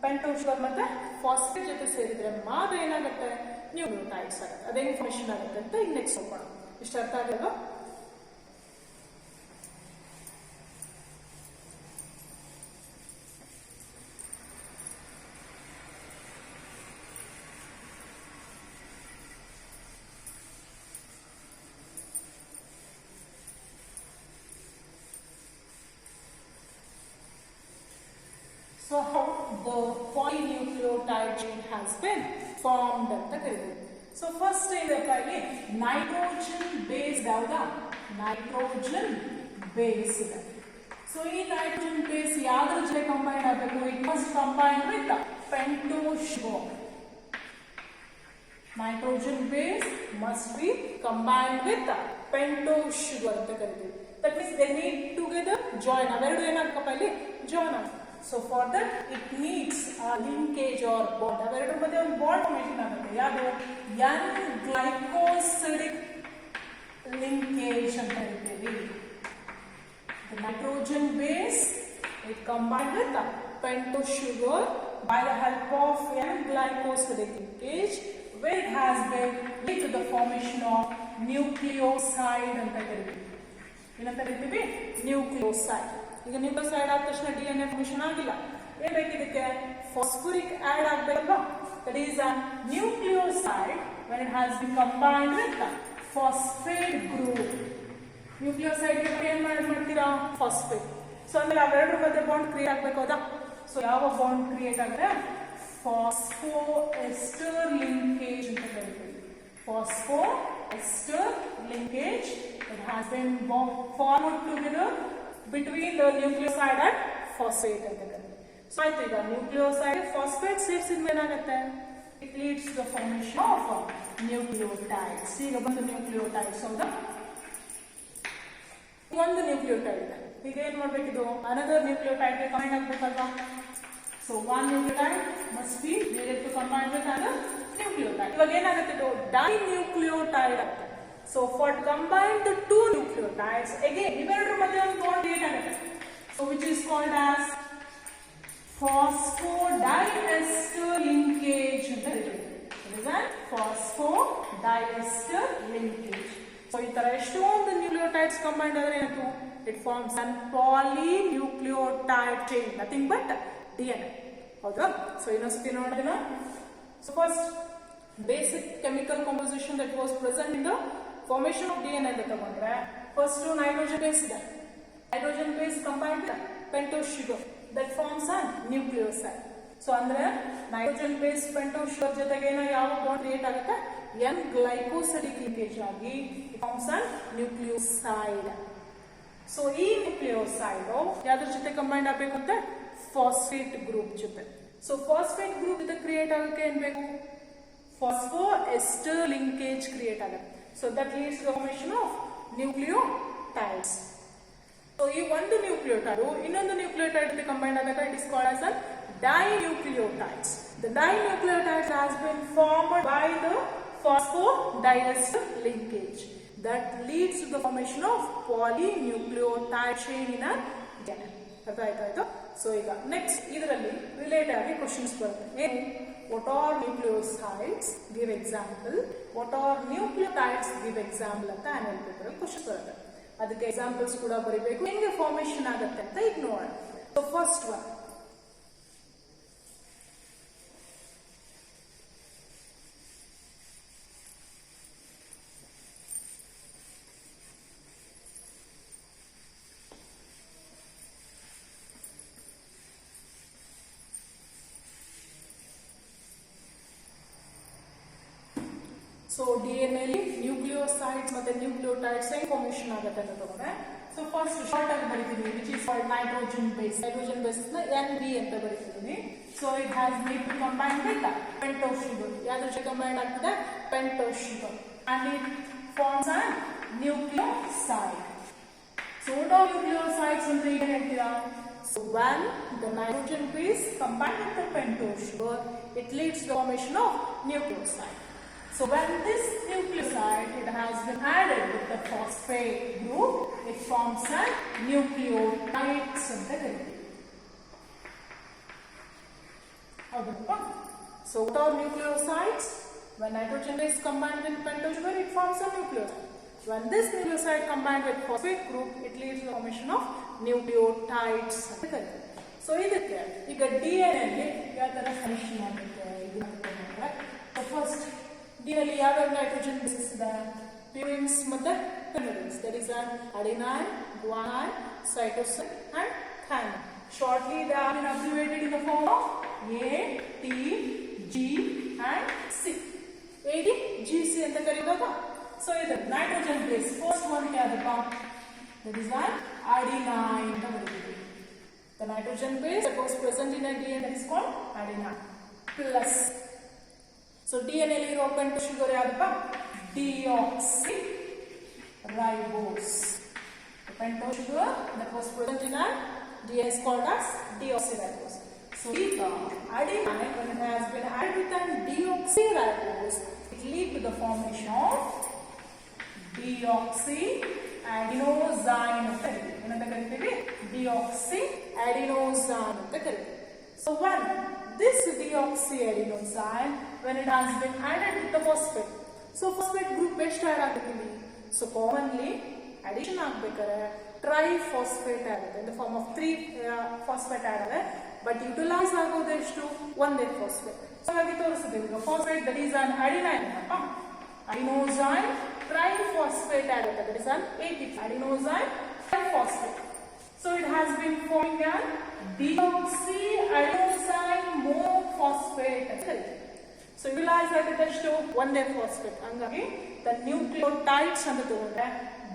ಪೆಂಟೋ ಶುಗರ್ ಮತ್ತೆ ಫಾಸ್ಫೇಟ್ ಜೊತೆ ಸೇರಿದ್ರೆ ಮಾತ್ರ ಏನಾಗುತ್ತೆ ನ್ಯೂಕ್ಲಿಯೋಟೈಡ್ಸ್ ಆಗುತ್ತೆ. ಅದೇ ಇನ್ಫಾರ್ಮೇಶನ್ ಆಗುತ್ತೆ ಅಂತ ಈಗ ನೆಕ್ಸ್ಟ್ ಹೋಗೋಣ. ಇಷ್ಟ ಅರ್ಥ ಆಗಲ್ವಾ? So how the polynucleotide chain has been formed ಅಂತ ಕರೀತೀವಿ. So first ಇದಕ್ಕಾಗಿ ನೈಟ್ರೋಜನ್ ಬೇಸ್ ಯಾವ್ದಾ? ನೈಟ್ರೋಜನ್ ಬೇಸ್ ಇದೆ. ಸೊ ಈ ನೈಟ್ರೋಜನ್ ಬೇಸ್ ಯಾವ್ದ್ರ ಜೊತೆ ಕಂಬೈನ್ ಆಗಬೇಕು? It must combine with pento sugar. Nitrogen base must be combine with pento sugar ಅಂತ ಕರೀತೀವಿ. That means they need together join. ಅವೆರಡು ಏನಾಗಪ್ಪ ಇಲ್ಲಿ ಜಾಯಿನ್ ಆಗುತ್ತೆ. So for that it needs a linkage or bond. ಅವೆರಡು ಮಧ್ಯೆ ಒಂದು ಬಾಂಡ್ ಫಾರ್ಮೇಷನ್ ಆಗುತ್ತೆ. ಯಾವುದು? N-glycosidic linkage ಅಂತ ಕರೀತೀವಿ. The nitrogen base it combined with the pentose sugar by the help of N-glycosidic linkage where it has been lead to the formation of nucleoside ಅಂತ ಕರೀತೀವಿ. ಏನಂತ ಕರೀತೀವಿ? ನ್ಯೂಕ್ಲಿಯೋಸೈಡ್. ಈಗ ನ್ಯೂಕ್ಲಿಯೋಸೈಡ್ ಆದ ತಕ್ಷಣ DNA ಫಾರ್ಮೇಷನ್ ಆಗಿಲ್ಲ. ಏನ್ ಬೇಕಿದಕ್ಕೆ? ಫಾಸ್ಫರಿಕ್ ಆಡ್ ಆಗಬೇಕಲ್ವಾ? That is a nucleoside when it has been combined with the phosphate group. Nucleoside ಗೆ ಏನ್ ಮಾಡ್ತೀರಾ? ಫಾಸ್ಫೇಟ್. ಸೊ ಅಂದ್ರೆ ಅವೆರಡರ ಮಧ್ಯೆ ಬಾಂಡ್ ಕ್ರಿಯೇಟ್ ಆಗಬೇಕು ಹೌದಾ? ಸೊ ಯಾವ ಬಾಂಡ್ ಕ್ರಿಯೇಟ್ ಆಗುತ್ತೆ? ಫಾಸ್ಫೋಎಸ್ಟರ್ ಲಿಂಕೇಜ್ ಅಂತ ಕರೀತೀವಿ. ಫಾಸ್ಫೋಎಸ್ಟರ್ linkage it has been formed together between the nucleoside and phosphate ಅಂತ ಕರೀತೀವಿ. ಸೊ ಆಯ್ತು, ಈಗ ನ್ಯೂಕ್ಲಿಯೋಸೈಡ್ ಫಾಸ್ಫೇಟ್ ಸೇರಿಸಿದ ಏನಾಗುತ್ತೆ? It leads the formation of nucleotides. ಈಗ ಬಂದು ನ್ಯೂಕ್ಲಿಯೋಟೈಡ್ಸ್ ಹೌದಾ? ಒಂದು ನ್ಯೂಕ್ಲಿಯೋಟೈಡ್ ಇದೆ. ಈಗ ಏನ್ ಮಾಡ್ಬೇಕಿದು? ಅನದರ್ ನ್ಯೂಕ್ಲಿಯೋಟೈಡ್ ಗೆ ಕಂಬೈನ್ ಆಗ್ಬೇಕಲ್ವಾ? So one nucleotide must be needed to combine with another nucleotide. ಇವಾಗ ಏನಾಗುತ್ತೆ? ಇದು ಡೈನ್ಯೂಕ್ಲಿಯೋಟೈಡ್ ಆಗುತ್ತೆ. So for combine the two nucleotides again ಇವೆರಡರ ಮಧ್ಯೆ ಒಂದು ಬಾಂಡ್ ಕ್ರಿಯೇಟ್ ಆಗುತ್ತೆ. So which is called as phosphodiester linkage ಅಂತ ಕರೀತೀವಿ. It is a phosphodiester linkage. So ಈ ತರ ಎಷ್ಟೊಂದು ನ್ಯೂಕ್ಲಿಯೋಟೈಡ್ಸ್ ಕಂಬೈನ್ ಆದ್ರೆ ಏನಾಯ್ತು? It forms an polynucleotide chain, nothing but DNA. ಹೌದಾ? So ಇನ್ನೊಂದ್ಸತಿ ನೋಡೋಣ. So first basic chemical composition that was present in the formation of DNA ಅಂತ ತಗೊಂಡ್ರೆ ಫಸ್ಟ್ ನೈಟ್ರೋಜನ್ ಬೇಸ್ ಇದೆ. Nitrogen base combined with pentose sugar that forms a nucleoside. So ಅಂದ್ರೆ nitrogen base pentose sugar ಜೊತೆಗೆ ಯಾವ bond create ಆಗುತ್ತೆ? N-glycosidic linkage ಆಗಿ forms a nucleoside. So ಈ nucleoside ಯಾವ್ದ್ರ ಜೊತೆ ಕಂಬೈಂಡ್ ಆಗಬೇಕು ಅಂತ? ಫಾಸ್ಫೇಟ್ ಗ್ರೂಪ್ ಜೊತೆ. ಸೊ ಫಾಸ್ಫೇಟ್ ಗ್ರೂಪ್ ಜೊತೆ ಕ್ರಿಯೇಟ್ ಆಗಕ್ಕೆ ಏನ್ ಬೇಕು? Phosphoester linkage create ಆಗುತ್ತೆ. So that leads to the formation of nucleotides. So ಈ ಒಂದು ನ್ಯೂಕ್ಲಿಯೋಟೈಡ್ ಇನ್ನೊಂದು ನ್ಯೂಕ್ಲಿಯೋಟೈಡ್ ಜೊತೆ ಕಂಬೈನ್ ಆದಾಗ it is called as a dinucleotides. The dinucleotides has been formed by the phosphodiester linkage that leads to the formation of polynucleotide chain in a DNA. ಅರ್ಥ ಆಯ್ತಾಯ್ತು? So ಈಗ next ಇದರಲ್ಲಿ related ಆಗಿ questions ಬರುತ್ತೆ. What are nucleosides? Give example. What are nucleotides? Give example ಅಂತ annual paper ಅಲ್ಲಿ question ಬರುತ್ತೆ. ಅದಕ್ಕೆ ಎಕ್ಸಾಂಪಲ್ಸ್ ಕೂಡ ಬರೀಬೇಕು. ಹೆಂಗೆ ಫಾರ್ಮೇಷನ್ ಆಗುತ್ತೆ ಅಂತ ಈಗ ನೋಡೋಣ. So first one so DNA ಅಲ್ಲಿ ನ್ಯೂಕ್ಲಿಯೋಸೈಡ್ಸ್ ಮತ್ತೆ ನ್ಯೂಕ್ಲಿಯೋಟೈಡ್ಸ್ ಹೆಂಗ್ ಫಾರ್ಮೇಷನ್ ಆಗುತ್ತೆ ಅಂತ ತಗೊಂಡ್ರೆ ಸೊ ಫಸ್ಟ್ ಶಾರ್ಟ್ ಆಗಿ ಬರೀತೀವಿ which is called nitrogen base. Nitrogen base ನ NB ಅಂತ ಬರೀತೀವಿ. So it has need to combine with pentose sugar. ಯಾವ್ದ್ರ ಜೊತೆ ಕಂಬೈನ್ ಆಗ್ತದೆ? Pentose sugar and it forms a nucleoside. So nucleosides ಅಂದ್ರೆ ಏನ್ ಹೇಳ್ತೀರಾ? So when the nitrogen base combined with the pentose sugar, it leads to the formation of nucleoside. So when this nucleoside it has been added with the phosphate group, it forms a nucleotide synthesis. So what are nucleosides? When nitrogen is combined with pentose sugar, it forms a nucleoside. When this nucleoside combined with phosphate group, it leads to the formation of nucleotides. So ಇದಕ್ಕೆ ಈಗ DNA ಅಲ್ಲಿ ಯಾವ ತರ function ಆಗುತ್ತೆ ಇದನ್ನ so first DNA ಅಲ್ಲಿ ಯಾವ nitrogen base ಇದೆ ಪ್ಯೂರಿನ್ಸ್ ಮತ್ತೆ pyrimidines that is an adenine, guanine, cytosine and thymine. Shortly they are abbreviated in the form of A, T, G and C. AD, GC ಅಂತ ಕರೆಯೋದಾ? So ಇದು nitrogen base first one ಯಾವ್ದಪ್ಪ? That is an adenine ಅಂತ ಬರೀತೀವಿ. The nitrogen base that was present in a DNA that is called adenine plus. So DNA ಅಲ್ಲಿ ಇರೋ pentose sugar ಯಾವ್ದಪ್ಪ? Deoxyribose. The pentose sugar that was present in a DNA is called as deoxyribose. So the adenine when it has been added with an deoxyribose, it leads to the formation of deoxyadenosine ಅಂತ ಕರಿತೀವಿ. Deoxyadenosine ಅಂತ ಕರಿತೀವಿ. So when this deoxyadenosine when it has been added with the phosphate, so phosphate group ಎಷ್ಟು add ಆಗುತ್ತೆ? So commonly addition ಆಗಬೇಕಾದ್ರೆ triphosphate ಆಗುತ್ತೆ in the form of 3 phosphate ಆಗುತ್ತೆ, but utilize ಆಗೋದು ಎಷ್ಟು? ಒಂದೇ ಫಾಸ್ಫೇಟ್. ಸೊ ಹಾಗೆ ತೋರಿಸ್ತೀವಿ ಈಗ phosphate that is an adenine ಅಪ್ಪ adenosine triphosphate ಆಗುತ್ತೆ that is an ATP adenosine triphosphate. So it has been forming an deoxyadenosine monophosphate ಅಂತ ಕರೀತೀವಿ. So utilize ಆಗುತ್ತೆ ಎಷ್ಟು? ಒಂದೇ ಫಾಸ್ಫೇಟ್. ಹಂಗಾಗಿ the nucleotides ಅಂತ ತಗೊಂಡ್ರೆ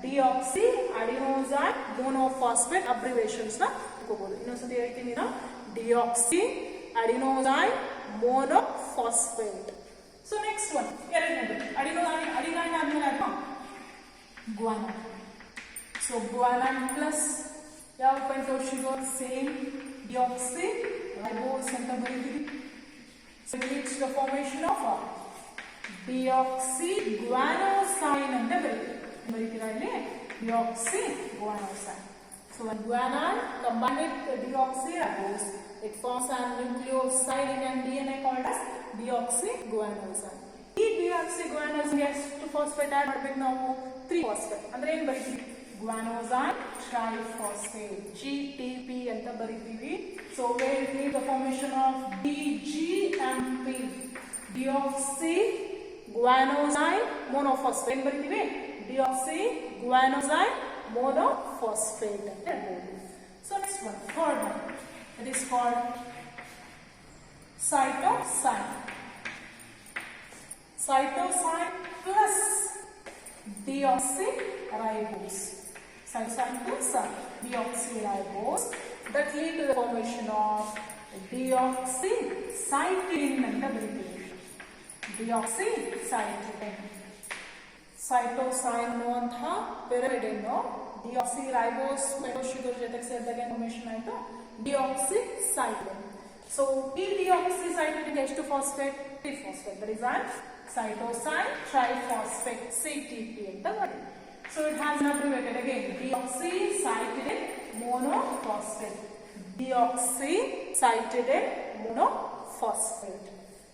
deoxyadenosine monophosphate abbreviations ನ ತಗೋಬಹುದು. ಇನ್ನೊಂದ್ಸತಿ ಹೇಳ್ತೀನಿ ನಾನು deoxyadenosine monophosphate. So next one ಎರಡನೇದು adenine ಆದ್ಮೇಲೆ ಅದು guanine. So guanine plus ಯಾವ pentose sugar same deoxyribose ಅಂತ ಬರೀತೀವಿ. So it leads to the formation of deoxyguanosine ಅಂತ ಬರೀತೀರಾ ಇಲ್ಲಿ deoxyguanosine. So when guanine combined with deoxyribose, it forms a nucleoside in DNA called as deoxyguanosine. ಈ deoxyguanosine ಎಷ್ಟು phosphate add ಮಾಡಬೇಕು ನಾವು? 3 phosphate. ಅಂದ್ರೆ ಏನು ಬರೀತೀವಿ? guanosine triphosphate GTP ಅಂತ ಬರೀತೀವಿ. So where it leads the formation of DGMP deoxyguanosine monophosphate ಏನು ಬರೀತೀವಿ? deoxyguanosine monophosphate ಅಂತ ಹೇಳ್ಬೋದು. So next one third one, it is called cytosine. Cytosine plus deoxyribose. Cytosine plus deoxyribose that lead to the formation of deoxycytidine ಅಂತ ಬರೀತೀವಿ. deoxycytidine. cytosine ಅನ್ನುವಂತಹ pyramid deoxyribose pentose sugar ಜೊತೆಗೆ ಸೇರಿದಾಗ formation ಆಯಿತು deoxycytidine. So ಈ deoxycytidine ಎಷ್ಟು phosphate? 3 phosphate. that is an cytosine triphosphate CTP ಅಂತ ಬರೀತೀವಿ. So it has been abbreviated again deoxycytidine monophosphate. deoxycytidine monophosphate.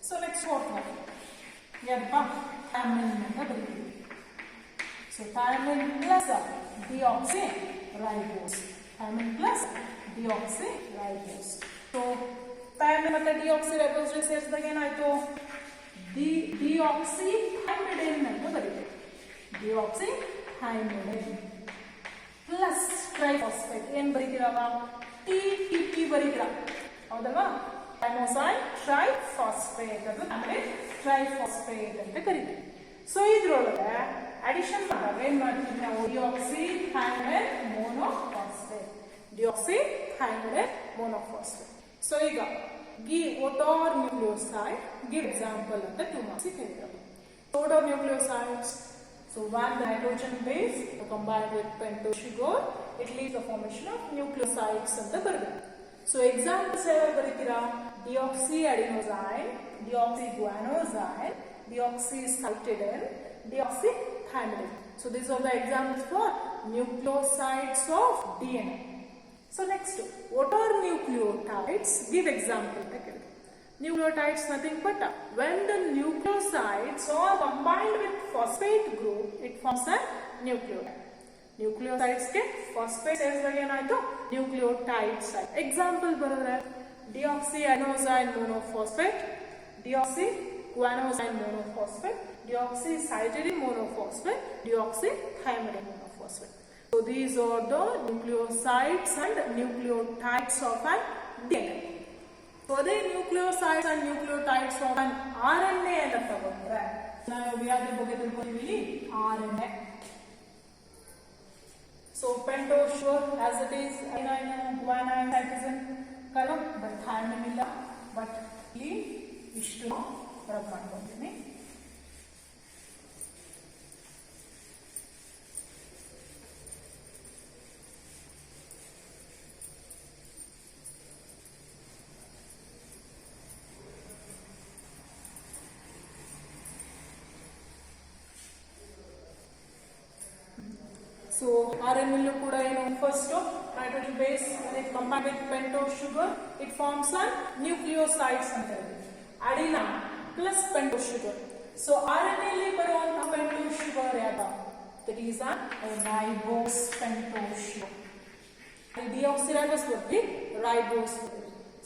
So next fourth one ಏನಪ್ಪ? thymine ಅಂತ ಬರೀತೀವಿ. So thymine plus deoxyribose. thymine plus deoxyribose. So thymine ಮತ್ತೆ deoxyribose ಜೊತೆ ಸೇರಿಸಿದಾಗ ಏನಾಯ್ತು? deoxythymidine ಅಂತ ಬರೀತೀವಿ. deoxythymidine plus triphosphate ಏನು ಬರೀತೀರಲ್ಲ? TTP ಬರೀತೀರಾ ಹೌದಲ್ವಾ? thymosine triphosphate ಅದು ಅಂದ್ರೆ triphosphate ಅಂತ ಕರೀತೀವಿ. ಸೊ ಇದ್ರೊಳಗೆ ಅಡಿಷನ್ ಮಾಡಿದಾಗ ಏನ್ ಮಾಡ್ತೀವಿ ನಾವು? deoxythymidine monophosphate. deoxythymidine monophosphate. So ಈಗ give what are nucleoside? Give example ಅಂತ 2 marks ಕೇಳಿದ್ರು. What are nucleosides? So one nitrogen base combined with pentose sugar, it leads the formation of nucleosides ಅಂತ ಬರಬೇಕು. ಸೊ ಎಕ್ಸಾಂಪಲ್ಸ್ ಯಾವ್ಯಾವ ಬರೀತೀರಾ? ಡಿಆಕ್ಸಿಅಡಿನೋಸೈನ್, ಡಿಆಕ್ಸಿಗ್ವಾನೋಸೈನ್, ಡಿಆಕ್ಸಿಸೈಟಿಡಿನ್, ಡಿಆಕ್ಸಿಥೈಮಿಡಿನ್. So these are the examples for nucleosides of DNA. So next, what are nucleotides? Give example. Nucleotides nothing but when the nucleosides are combined with phosphate group, it forms a nucleotide. Nucleosides के phosphate ಸೇರಿಸಿದಾಗ ಏನಾಯ್ತು? Nucleotides ಆಯ್ತು. Example ಬರೋದ್ರೆ deoxyadenosine monophosphate, deoxyguanosine monophosphate, deoxycytidine monophosphate, deoxythymidine monophosphate. So these are the nucleosides and nucleotides of an DNA. So the nucleosides and nucleotides of an RNA ಅಂತ ತಗೊಂಡ್ರೆ ನಾವು ಯಾವ್ದ್ರ ಬಗ್ಗೆ ತಿಳ್ಕೊಂಡಿದ್ದೀವಿ? RNA. So pentose sugar as it is adenine, guanine, cytosine column, but thymine ಇಲ್ಲ. But ಇಲ್ಲಿ ಇಷ್ಟು rub ಮಾಡ್ಕೊತೀನಿ. So RNA ಕೂಡ ಏನು first nitrogen base when it combined with pentose sugar it forms a nucleosides ಅಂತ ಹೇಳ್ತೀವಿ. adenine plus pentose sugar. So RNA ಅಲ್ಲಿ ಬರುವಂತ pentose sugar ಯಾವುದು? That is a ribose pentose sugar. And deoxyribose ಬರುತ್ತೆ ribose.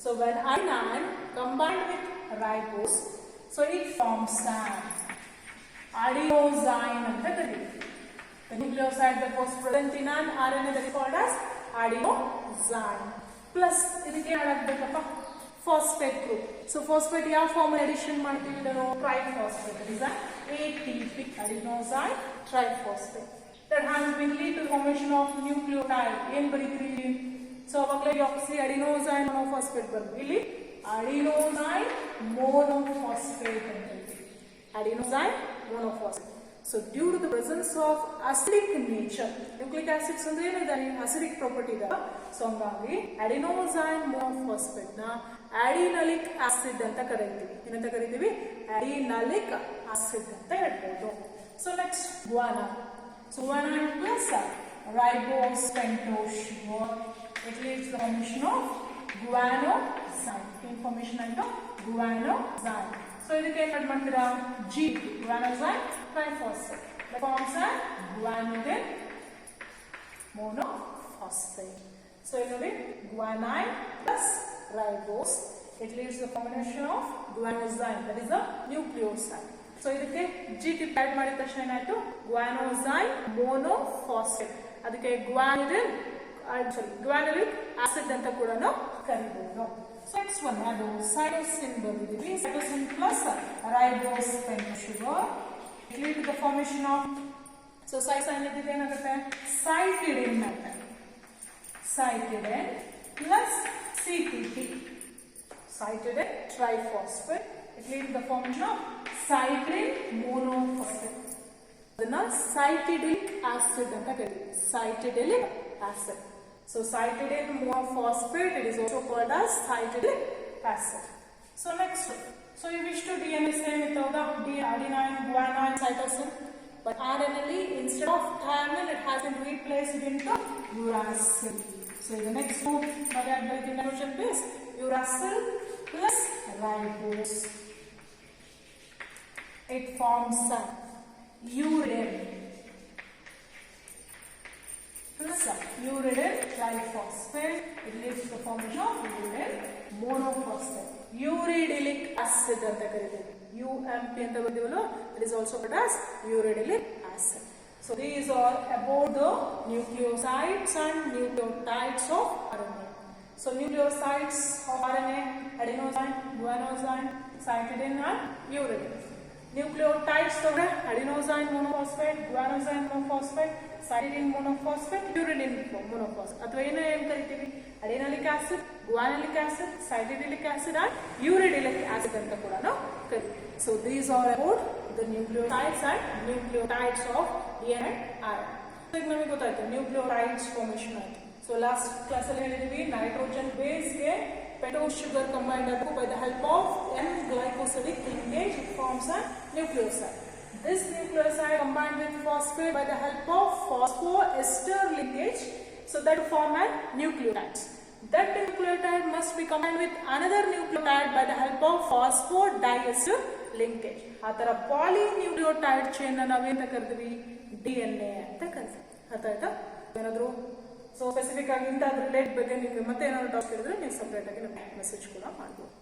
So when adenine combined with ribose, so it forms an adenosine ಅಂತ ಕರೀತೀವಿ. The nucleoside that was present in an RNA that is called as adenosine. Plus, ಇದಕ್ಕೆ ಏನಾಗಬೇಕಪ್ಪ? Phosphate group. So phosphate ಯಾವ form addition ಮಾಡ್ತೀವಿ ನಾವು? Triphosphate. That is ATP, adenosine triphosphate. That has been lead to formation of nucleotide. ಏನ್ ಬರೀತೀರಿ? So ಅವಾಗಲೇ deoxyadenosine monophosphate ಬರುತ್ತೆ. ಇಲ್ಲಿ adenosine monophosphate ಅಂತ ಹೇಳ್ತೀವಿ. Adenosine monophosphate. So due to the presence of acidic nature, nucleic acids ಅಂದ್ರೆ ಏನಿದೆ? acidic property ಇದೆ. So ಹಂಗಾಗಿ adenosine monophosphate ನ adenalic acid ಅಂತ ಕರೀತೀವಿ. ಏನಂತ ಕರೀತೀವಿ? adenalic acid ಅಂತ ಹೇಳ್ಬೋದು. So next guanine. So guanine plus ribose pentose sugar, it leads to the formation of guanosine. Information into guanosine. So ಇದಕ್ಕೆ ಏನು ಮಾಡ್ತೀರಾ? G guanosine triphosphate that forms a guanidine monophosphate. So ಇಲ್ಲಿ guanine plus ribose, it leads to the formation of guanosine, that is a nucleoside. So ಇದಕ್ಕೆ G tip add ಮಾಡಿದ ತಕ್ಷಣ ಏನಾಯ್ತು? guanosine monophosphate. ಅದಕ್ಕೆ guanidine guanilic acid ಅಂತ ಕೂಡ ಕರೀಬಹುದು. So next one ಅದು cytosine ಬರೆದಿದ್ದೀವಿ. cytosine plus ribose pentose sugar, it leads to the formation of, so cytosine ಇದ್ದಿದ್ದು ಏನಾಗುತ್ತೆ? cytidine ಅಂತ. cytidine plus CTP, cytidine triphosphate, it leads to the formation of cytidine monophosphate. ಅದನ್ನ cytidilic acid ಅಂತ ಕರೀತೀವಿ. cytidilic acid. So cytidine monophosphate, it is also called as cytidilic acid. So next, so you wish to DNA same without the adenine, guanine, cytosine, but RNA instead of thymine it has been replaced into uracil. So the next group again by the nitrogen base, uracil plus ribose, it forms a uridine plus uridine triphosphate, it leads to the formation of uridine monophosphate. Uridilic acid ಅಂತ ಕರೀತೀವಿ. UMP ಅಂತ ಬರ್ತೀವಲ್ಲ, it is also called as uridilic acid. So these are about the nucleosides and nucleotides of RNA. So nucleosides of RNA, adenosine, guanosine, cytidine and uridine. Nucleotides of adenosine monophosphate, guanosine monophosphate, cytidine monophosphate, uridine monophosphate. ಅಥವಾ ಏನು ಕರಿತೀವಿ? adenalic acid, guanilic acid, cytidilic acid and uridilic acid ಅಂತ ಕೂಡ ಕರಿತೀವಿ. So these are about the nucleotides and nucleotides of DNA and RNA. ಈಗ ನಮಗೆ ಗೊತ್ತಾಯ್ತು nucleotides formation ಆಯ್ತು. ಸೊ ಲಾಸ್ಟ್ ಕ್ಲಾಸ್ ಅಲ್ಲಿ ಹೇಳಿದ್ವಿ ನೈಟ್ರೋಜನ್ ಬೇಸ್ ಗೆ ಪೆಟೋ ಶುಗರ್ ಕಂಬೈಂಡ್ ಆಗಬೇಕು by the help of N glycosidic linkage it forms a nucleoside. This nucleoside combined with phosphate by the help of phosphoester linkage, so that form a nucleotide. That nucleotide must be combined with another nucleotide by the help of phosphodiester linkage. ಆತರ ಪಾಲಿನ್ಯೂಕ್ಲಿಯೋಟೈಡ್ chain ನಾವೇಂತ ಕರಿತೀವಿ DNA ಅಂತ ಕರಿತೀವಿ. ಅರ್ಥ ಆಯ್ತಾ? ಏನಾದ್ರು so specific ಆಗಿ ಇಂತ relate ಬಗ್ಗೆ ನಿಮಗೆ ಮತ್ತೆ ಏನಾದ್ರು ಡೌಟ್ ಇದ್ರೆ ನೀವು ಸಪರೇಟ್ ಆಗಿ ನಮಗೆ ಮೆಸೇಜ್ ಕೂಡ ಮಾಡ್ಬೋದು.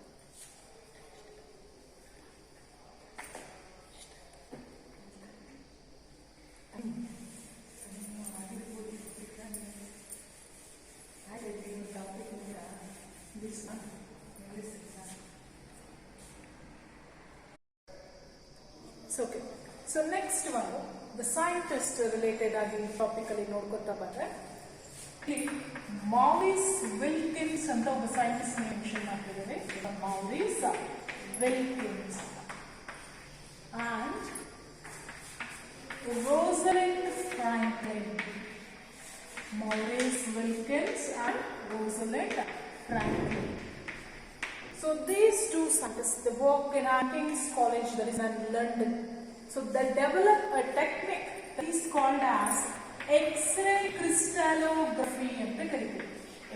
Okay. So next one, the scientist related agi topic alli nodkota bandre Maurice Wilkins anta oba scientist mention ಮಾಡ್ತಿದ್ದಾರೆ. Maurice Wilkins and Rosalind Franklin. Maurice Wilkins and Rosalind Franklin. So these two scientists, they work in King's College, that is in London. So they develop a technique that is called as X-ray crystallography.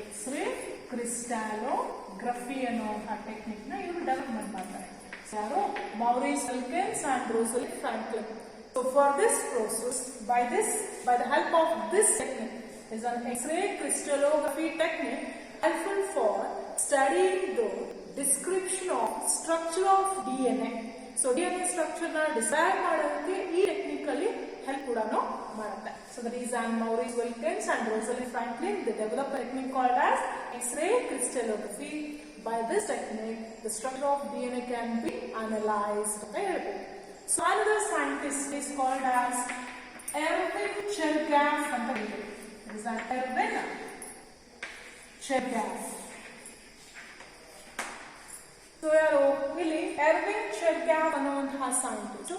X-ray crystallography ಅನ್ನೋ technique ನ ಇವರು development ಮಾಡ್ತಾರೆ. ಯಾರು? Maurice Wilkins and Rosalind Franklin. So for this process, by the help of this technique, is an X-ray crystallography technique helpful for studying the description of structure of DNA. So DNA structure na describe ಮಾಡೋದಕ್ಕೆ ಈ technically help ಕೂಡ ಮಾಡುತ್ತೆ. So that is Maurice Wilkins and Rosalind Franklin, they developed a technique called as X-ray crystallography. By this technique, the structure of DNA can be analyzed. So another scientist is called as Erwin Chargaff. It is Erwin Chargaff. So really Erwin Chargaff ಅನ್ನುವಂತಹ scientist,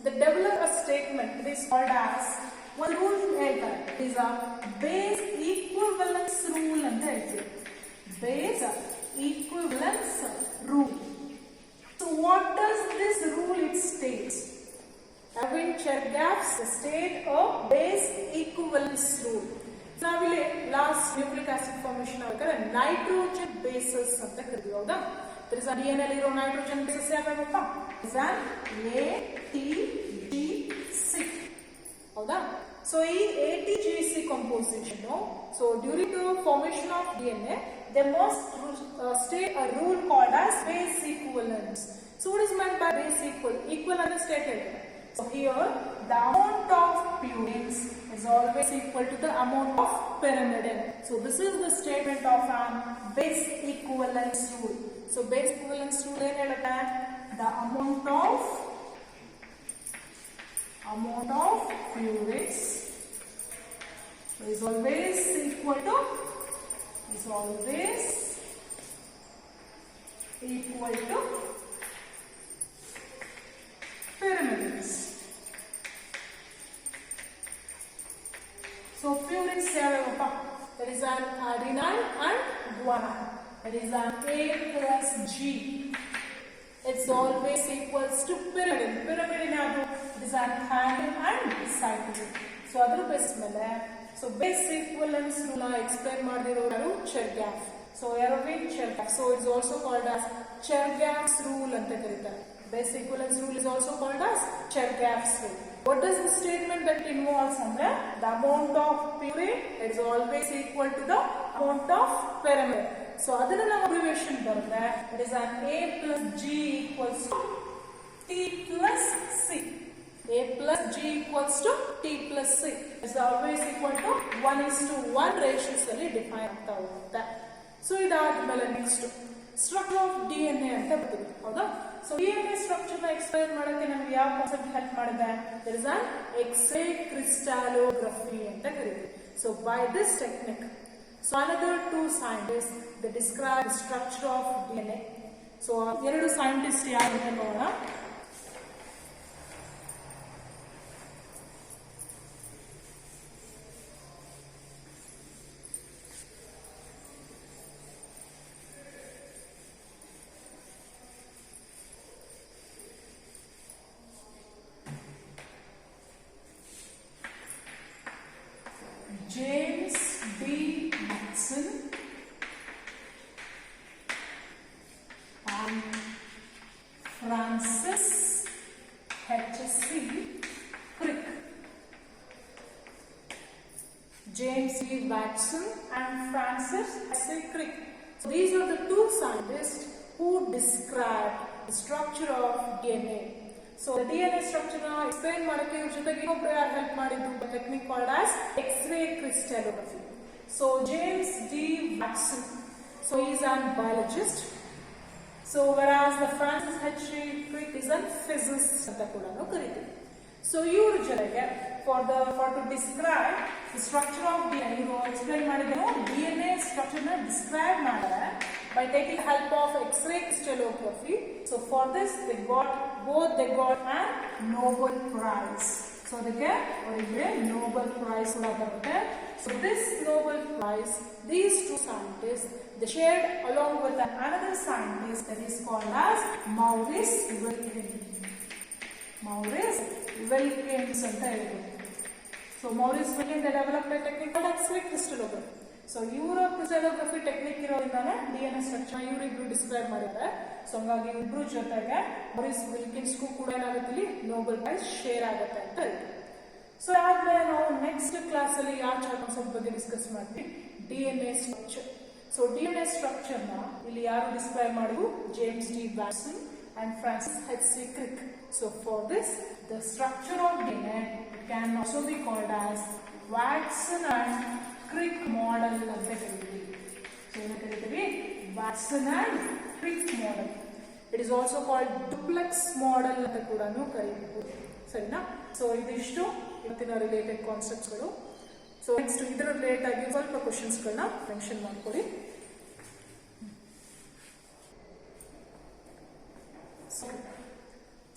they develop a statement that is called as one rule ಹೇಳ್ತಾರೆ. It is a base equivalence rule ಅಂತ ಹೇಳ್ತೀವಿ. Base equivalence rule. So what does this rule it states? Erwin Chargaff state a base equivalence rule. ನಾವಿಲ್ಲಿ last nucleic acid formation ಆಗಬೇಕಾದ್ರೆ nitrogen bases ಅಂತ ಕರಿತೀವಿ. ಹೌದಾ? There is a DNA ಇರೋ nitrogen bases ಯಾವ್ಯಾವಪ್ಪ? Is an ATGC. ಹೌದಾ? So ಈ ATGC composition, so during the formation of DNA, there must stay a rule called as base equivalence. So what is meant by base equal? Equal and stated. So here the amount of purines is always equal to the amount of pyrimidine. So this is the statement of an base equivalence rule. So base equivalence rule ಏನು ಹೇಳುತ್ತೆ? The amount of purines is always equal to pyrimidines. So purines ಯಾವ್ಯಾವಪ್ಪ? There is an adenine and guanine. That is an A plus G. It's always equals to pyrimidine. Pyrimidine ಯಾವುದು? It is an thymine and cytosine. So ಅದರ base ಮೇಲೆ so base equivalence rule explain ಮಾಡಿರೋರು Chargaff. So Erwin Chargaff. So it's also called as Chargaff's rule ಅಂತ ಕರೀತಾರೆ. Base equivalence rule is also called as Chargaff's rule. What does the statement that involves? Andre the amount of purine is always equal to the amount of pyrimidine. So ಅದನ್ನ ನಾವು abbreviation ಬರೆದ್ರೆ it is an A plus G equals to T plus C. A plus G equals to T plus C. It's always equal to 1:1 ratios ಅಲ್ಲಿ define ಆಗ್ತಾ ಹೋಗುತ್ತೆ. So ಇದಾದ್ಮೇಲೆ next structure of DNA ಅಂತ ಬರ್ತದೆ. ಹೌದಾ? So DNA structure ನ explain ಮಾಡಕ್ಕೆ ನಮ್ಗೆ ಯಾವ ಕಾನ್ಸೆಪ್ಟ್ ಹೆಲ್ಪ್ ಮಾಡಿದೆ? There is an X-ray crystallography ಅಂತ ಕರೀತೀವಿ. So by this technique, so another two scientists they describe the structure of DNA. So ಎರಡು ಸೈಂಟಿಸ್ಟ್ ಯಾರು ಅಂತ ನೋಡೋಣ. James E. Watson and Francis H.C. Crick. So these are the two scientists who described the structure of DNA. So the DNA structure na explain ಮಾಡಕ್ಕೆ ಇವ್ರ ಜೊತೆಗೆ ಇನ್ನೊಬ್ರು ಯಾರು help ಮಾಡಿದ್ರು the technique called as X-ray crystallography. So James D. Watson, so he is a biologist. So whereas the Francis H. Crick is a physicist ಅಂತ ಕೂಡ ನಾವು ಕರೀತೀವಿ. So ಇವ್ರ ಜೊತೆಗೆ for to describe the structure of DNA, ಇವರು explain ಮಾಡಿದ್ರು DNA structure ನ describe ಮಾಡಿದ್ದಾರೆ by taking help of X-ray crystallography. So for this they got a Nobel Prize. So ಅದಕ್ಕೆ ಅವರಿಗೆ Nobel Prize ಕೂಡ ಬರುತ್ತೆ. So this Nobel Prize, these two scientists, they shared along with another scientist that is called as Maurice Wilkins. Maurice Wilkins ಅಂತ ಹೇಳ್ಬೋದು. So Maurice Wilkins they developed a technique called X-ray crystallography. So ಇವರ crystallography technique ಇರೋದ್ರಿಂದಾನೆ DNA structure ಇವರಿಬ್ರು describe ಮಾಡಿದ್ದಾರೆ. So ಹಂಗಾಗಿ ಇಬ್ರು ಜೊತೆಗೆ ಮಾರಿಸ್ ವಿಲ್ಕಿನ್ಸ್ಗೂ ಕೂಡ ಏನಾಗುತ್ತೆ ಇಲ್ಲಿ ನೋಬೆಲ್ ಪ್ರೈಸ್ ಶೇರ್ ಆಗುತ್ತೆ ಅಂತ ಹೇಳ್ತೀವಿ. ಸೊ ಆದ್ಮೇಲೆ ನಾವು ನೆಕ್ಸ್ಟ್ ಕ್ಲಾಸ್ ಅಲ್ಲಿ ಯಾವ ಕಾನ್ಸೆಪ್ಟ್ ಬಗ್ಗೆ ಡಿಸ್ಕಸ್ ಮಾಡ್ತೀವಿ, DNA structure. So DNA structure ನ ಇಲ್ಲಿ ಯಾರು ಡಿಸ್ಕ್ರೈಬ್ ಮಾಡಿದ್ರು, James D Watson and Francis H.C. Crick. So for this, the structure of DNA can also be called as Watson and Crick model of the DNA. So Watson and Crick model. It is also called duplex model ಅಂತ ಕೂಡ ಕರೀಬಹುದು. ಸರಿನಾ? So ಇದಿಷ್ಟು ಇವತ್ತಿನ related concepts ಗಳು. So next ಇದರ related ಆಗಿ ಸ್ವಲ್ಪ questions ಗಳನ್ನ ಮೆನ್ಷನ್ ಮಾಡ್ಕೊಳ್ಳಿ.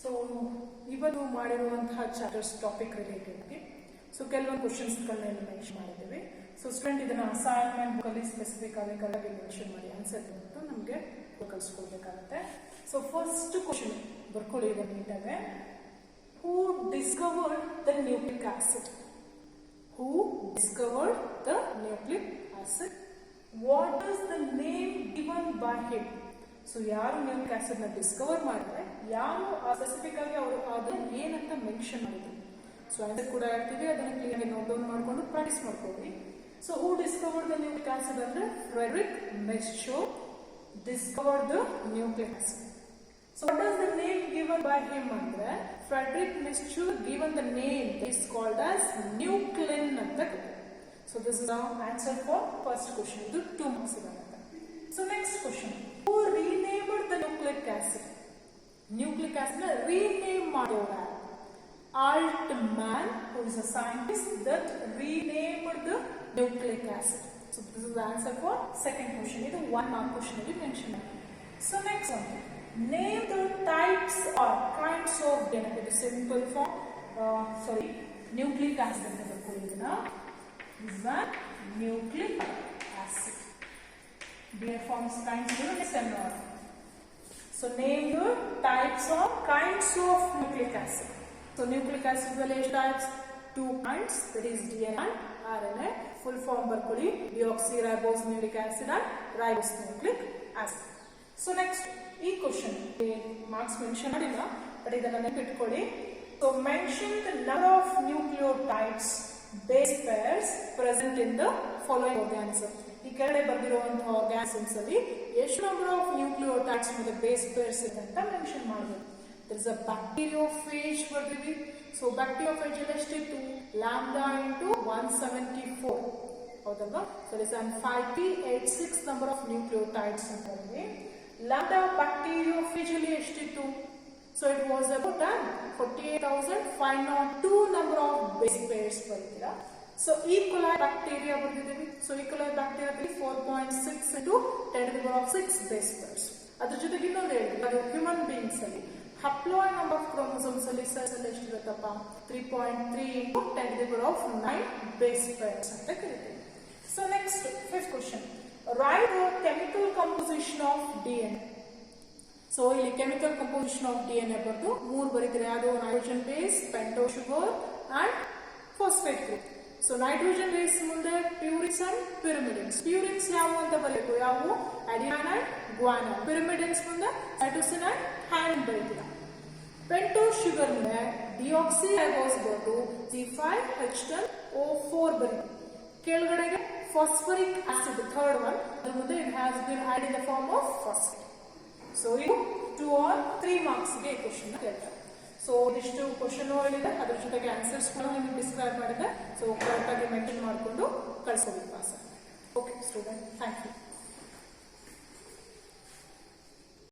ಸೊ ಇವತ್ತು ಮಾಡಿರುವಂತಹ ಚಾಪ್ಟರ್ಸ್ ಟಾಪಿಕ್ ರಿಲೇಟೆಡ್ ಆಗಿ ಸೊ ಕೆಲವೊಂದು ಕ್ವಶನ್ಸ್ ಗಳನ್ನ ಮೆನ್ಷನ್ ಮಾಡಿದ್ದೇವೆ. ಸೊ ಸ್ಟೂಡೆಂಟ್ ಇದನ್ನ ಅಸೈನ್ಮೆಂಟ್ ಬುಕ್ ಅಲ್ಲಿ ಸ್ಪೆಸಿಫಿಕ್ ಆಗಿ ಕರೆಕ್ಟಾಗಿ ಮೆನ್ಷನ್ ಮಾಡಿ ಆನ್ಸರ್ ಬಂದು ನಮಗೆ ಕಳಿಸ್ಕೊಡ್ಬೇಕಾಗುತ್ತೆ. ಸೊ ಫಸ್ಟ್ ಕ್ವಶನ್ ಬರ್ಕೊಳ್ಳಿ ಇದನ್ನ ನೀಟಾಗೆ. Who discovered the nucleic acid? Who discovered the nucleic acid? What is the name given by him? So ಯಾರು ನ್ಯೂಕ್ಲಿಕ್ ಆಸಿಡ್ ನ ಡಿಸ್ಕವರ್ ಮಾಡಿದ್ರೆ ಯಾರು ಸ್ಪೆಸಿಫಿಕ್ ಆಗಿ ಅವರು ಅದನ್ನ ಏನಂತ ಮೆನ್ಷನ್ ಮಾಡಿದ್ರು. ಸೊ ಆನ್ಸರ್ ಕೂಡ ಹೇಳ್ತೀವಿ, ಅದನ್ನ ಕ್ಲಿಯರ್ ನೋಟ್ ಡೌನ್ ಮಾಡ್ಕೊಂಡು ಪ್ರಾಕ್ಟೀಸ್ ಮಾಡ್ಕೊಳ್ಳಿ. So who discovered the nucleic acid ಅಂದ್ರೆ Friedrich Miescher discovered the nucleic acid. So what is the name given by him ಅಂದ್ರೆ Friedrich Miescher given the name is called as nuclein ಅಂತ. So this is our answer for first question. ಇದು 2 marks ಇದೆ. So next question, who renamed the nucleic acid? Nucleic acid ನ rename ಮಾಡೋರ? Altman, who is a scientist that renamed the nucleic acid. So this is the answer for second question. This is 1 mark question we mentioned. So next one, name the types or kinds of DNA. It is simple form. Nucleic acid. This is a nucleic acid. DNA forms kinds of next time. So name the types or kinds of nucleic acid. So nucleic acid types 2 kinds, that is DNA and RNA. Full form ಬರ್ಕೊಳ್ಳಿ, deoxyribonucleic acid and ribonucleic acid. So next ಈ question marks mention ಮಾಡಿಲ್ಲ, but ಇದನ್ನ ನೆನಪಿಟ್ಕೊಳ್ಳಿ. So mention the number of nucleotides base pairs present in the following organism. ಈ ಕೆಳಗಡೆ ಬಂದಿರುವಂತಹ organisms ಅಲ್ಲಿ ಎಷ್ಟು number of nucleotides ಮತ್ತೆ ಬೇಸ್ ಪೇರ್ಸ್ ಇದೆ ಅಂತ ಮೆನ್ಷನ್ ಮಾಡಬೇಕು. There is a bacteriophage ಬರ್ತೀವಿ. ಸೊ ಬ್ಯಾಕ್ಟೀರಿಯೋಫೇಜ್ ಅಲ್ಲಿ ಎಷ್ಟಿತ್ತು? ಲ್ಯಾಂಬ್ಡಾ ಇಂಟು 174 ಹೌದಲ್ವಾ? So there is an 586 number of nucleotides ಅಂತ ಇದೆ. ಲ್ಯಾಂಬ್ಡಾ ಬ್ಯಾಕ್ಟೀರಿಯೋಫೇಜ್ ಅಲ್ಲಿ ಎಷ್ಟಿತ್ತು? So it was about 48,502 number of base pairs ಬರ್ತೀರಾ. ಸೊ ಈಕೋಲೈ ಬ್ಯಾಕ್ಟೀರಿಯಾ ಬರ್ತಿದ್ದೀವಿ. ಸೊ ಈಕೋಲೈ ಬ್ಯಾಕ್ಟೀರಿಯಾದಲ್ಲಿ 4.6 into 10⁶ ಬೇಸ್ ಪೇರ್ಸ್. ಅದ್ರ ಜೊತೆಗೆ ಇನ್ನೊಂದು ಹೇಳಿದ್ವಿ, ಅದು ಹ್ಯೂಮನ್ ಬೀಯಿಂಗ್ಸ್ ಅಲ್ಲಿ ಹಪ್ಲಾಯ್ಡ್ ನಂಬರ್ ಆಫ್ ಕ್ರೋಮೋಸೋಮ್ಸ್ ಅಲ್ಲಿ ಸೆಲ್ಸ್ ಅಲ್ಲಿ ಎಷ್ಟಿರುತ್ತಪ್ಪ? 3.3 into 10⁹ ಬೇಸ್ ಪೇರ್ಸ್ ಅಂತ ಕರಿತೀವಿ. So next 5th question, write the chemical composition of DNA. So ಇಲ್ಲಿ ಕೆಮಿಕಲ್ ಕಂಪೋಸಿಷನ್ ಆಫ್ DNA ಬರ್ದು 3 ಬರೀತಾರೆ. ಅದು nitrogen base, pento sugar and phosphate group. So nitrogen base ಮುಂದೆ ಪ್ಯೂರಿನ್ಸ್ ಅಂಡ್ ಪಿರಿಮಿಡಿನ್ಸ್. ಪ್ಯೂರಿನ್ಸ್ ಯಾವ ಅಂತ ಬರಬೇಕು? ಯಾವುವು? Adenine and guanine. ಪಿರಿಮಿಡಿನ್ಸ್ ಮುಂದೆ ಸೈಟೋಸಿನ್ ಅಂಡ್ ಹ್ಯಾಂಡ್ ಬರೀತೀರಾ. ಪೆಂಟೋ ಶುಗರ್ ಮುಂದೆ ಡಿಆಕ್ಸಿರೈಬೋಸ್ ಬರ್ದು C5H10O4 ಬರೀತೀವಿ. ಕೆಳಗಡೆಗೆ ಫಾಸ್ಫರಿಕ್ ಆಸಿಡ್ ಥರ್ಡ್ ಒನ್, ಅದ್ರ ಮುಂದೆ it has been add in the form of phosphate. So ಇದು 2 or 3 ಮಾರ್ಕ್ಸ್ಗೆ ಕ್ವಶನ್ ಕೇಳ್ತಾರೆ. ಸೊ ಇದಿಷ್ಟು ಕ್ವಶನ್ ಹೇಳಿದೆ, ಅದ್ರ ಜೊತೆಗೆ ಆನ್ಸರ್ಸ್ ಕೂಡ ನಿಮಗೆ ಡಿಸ್ಕ್ರೈಬ್ ಮಾಡಿದೆ. ಸೊ ಕರೆಕ್ಟ್ ಆಗಿ ಮೇಂಟೈನ್ ಮಾಡಿಕೊಂಡು ಕಳಿಸೋದು class. Okay student, thank you.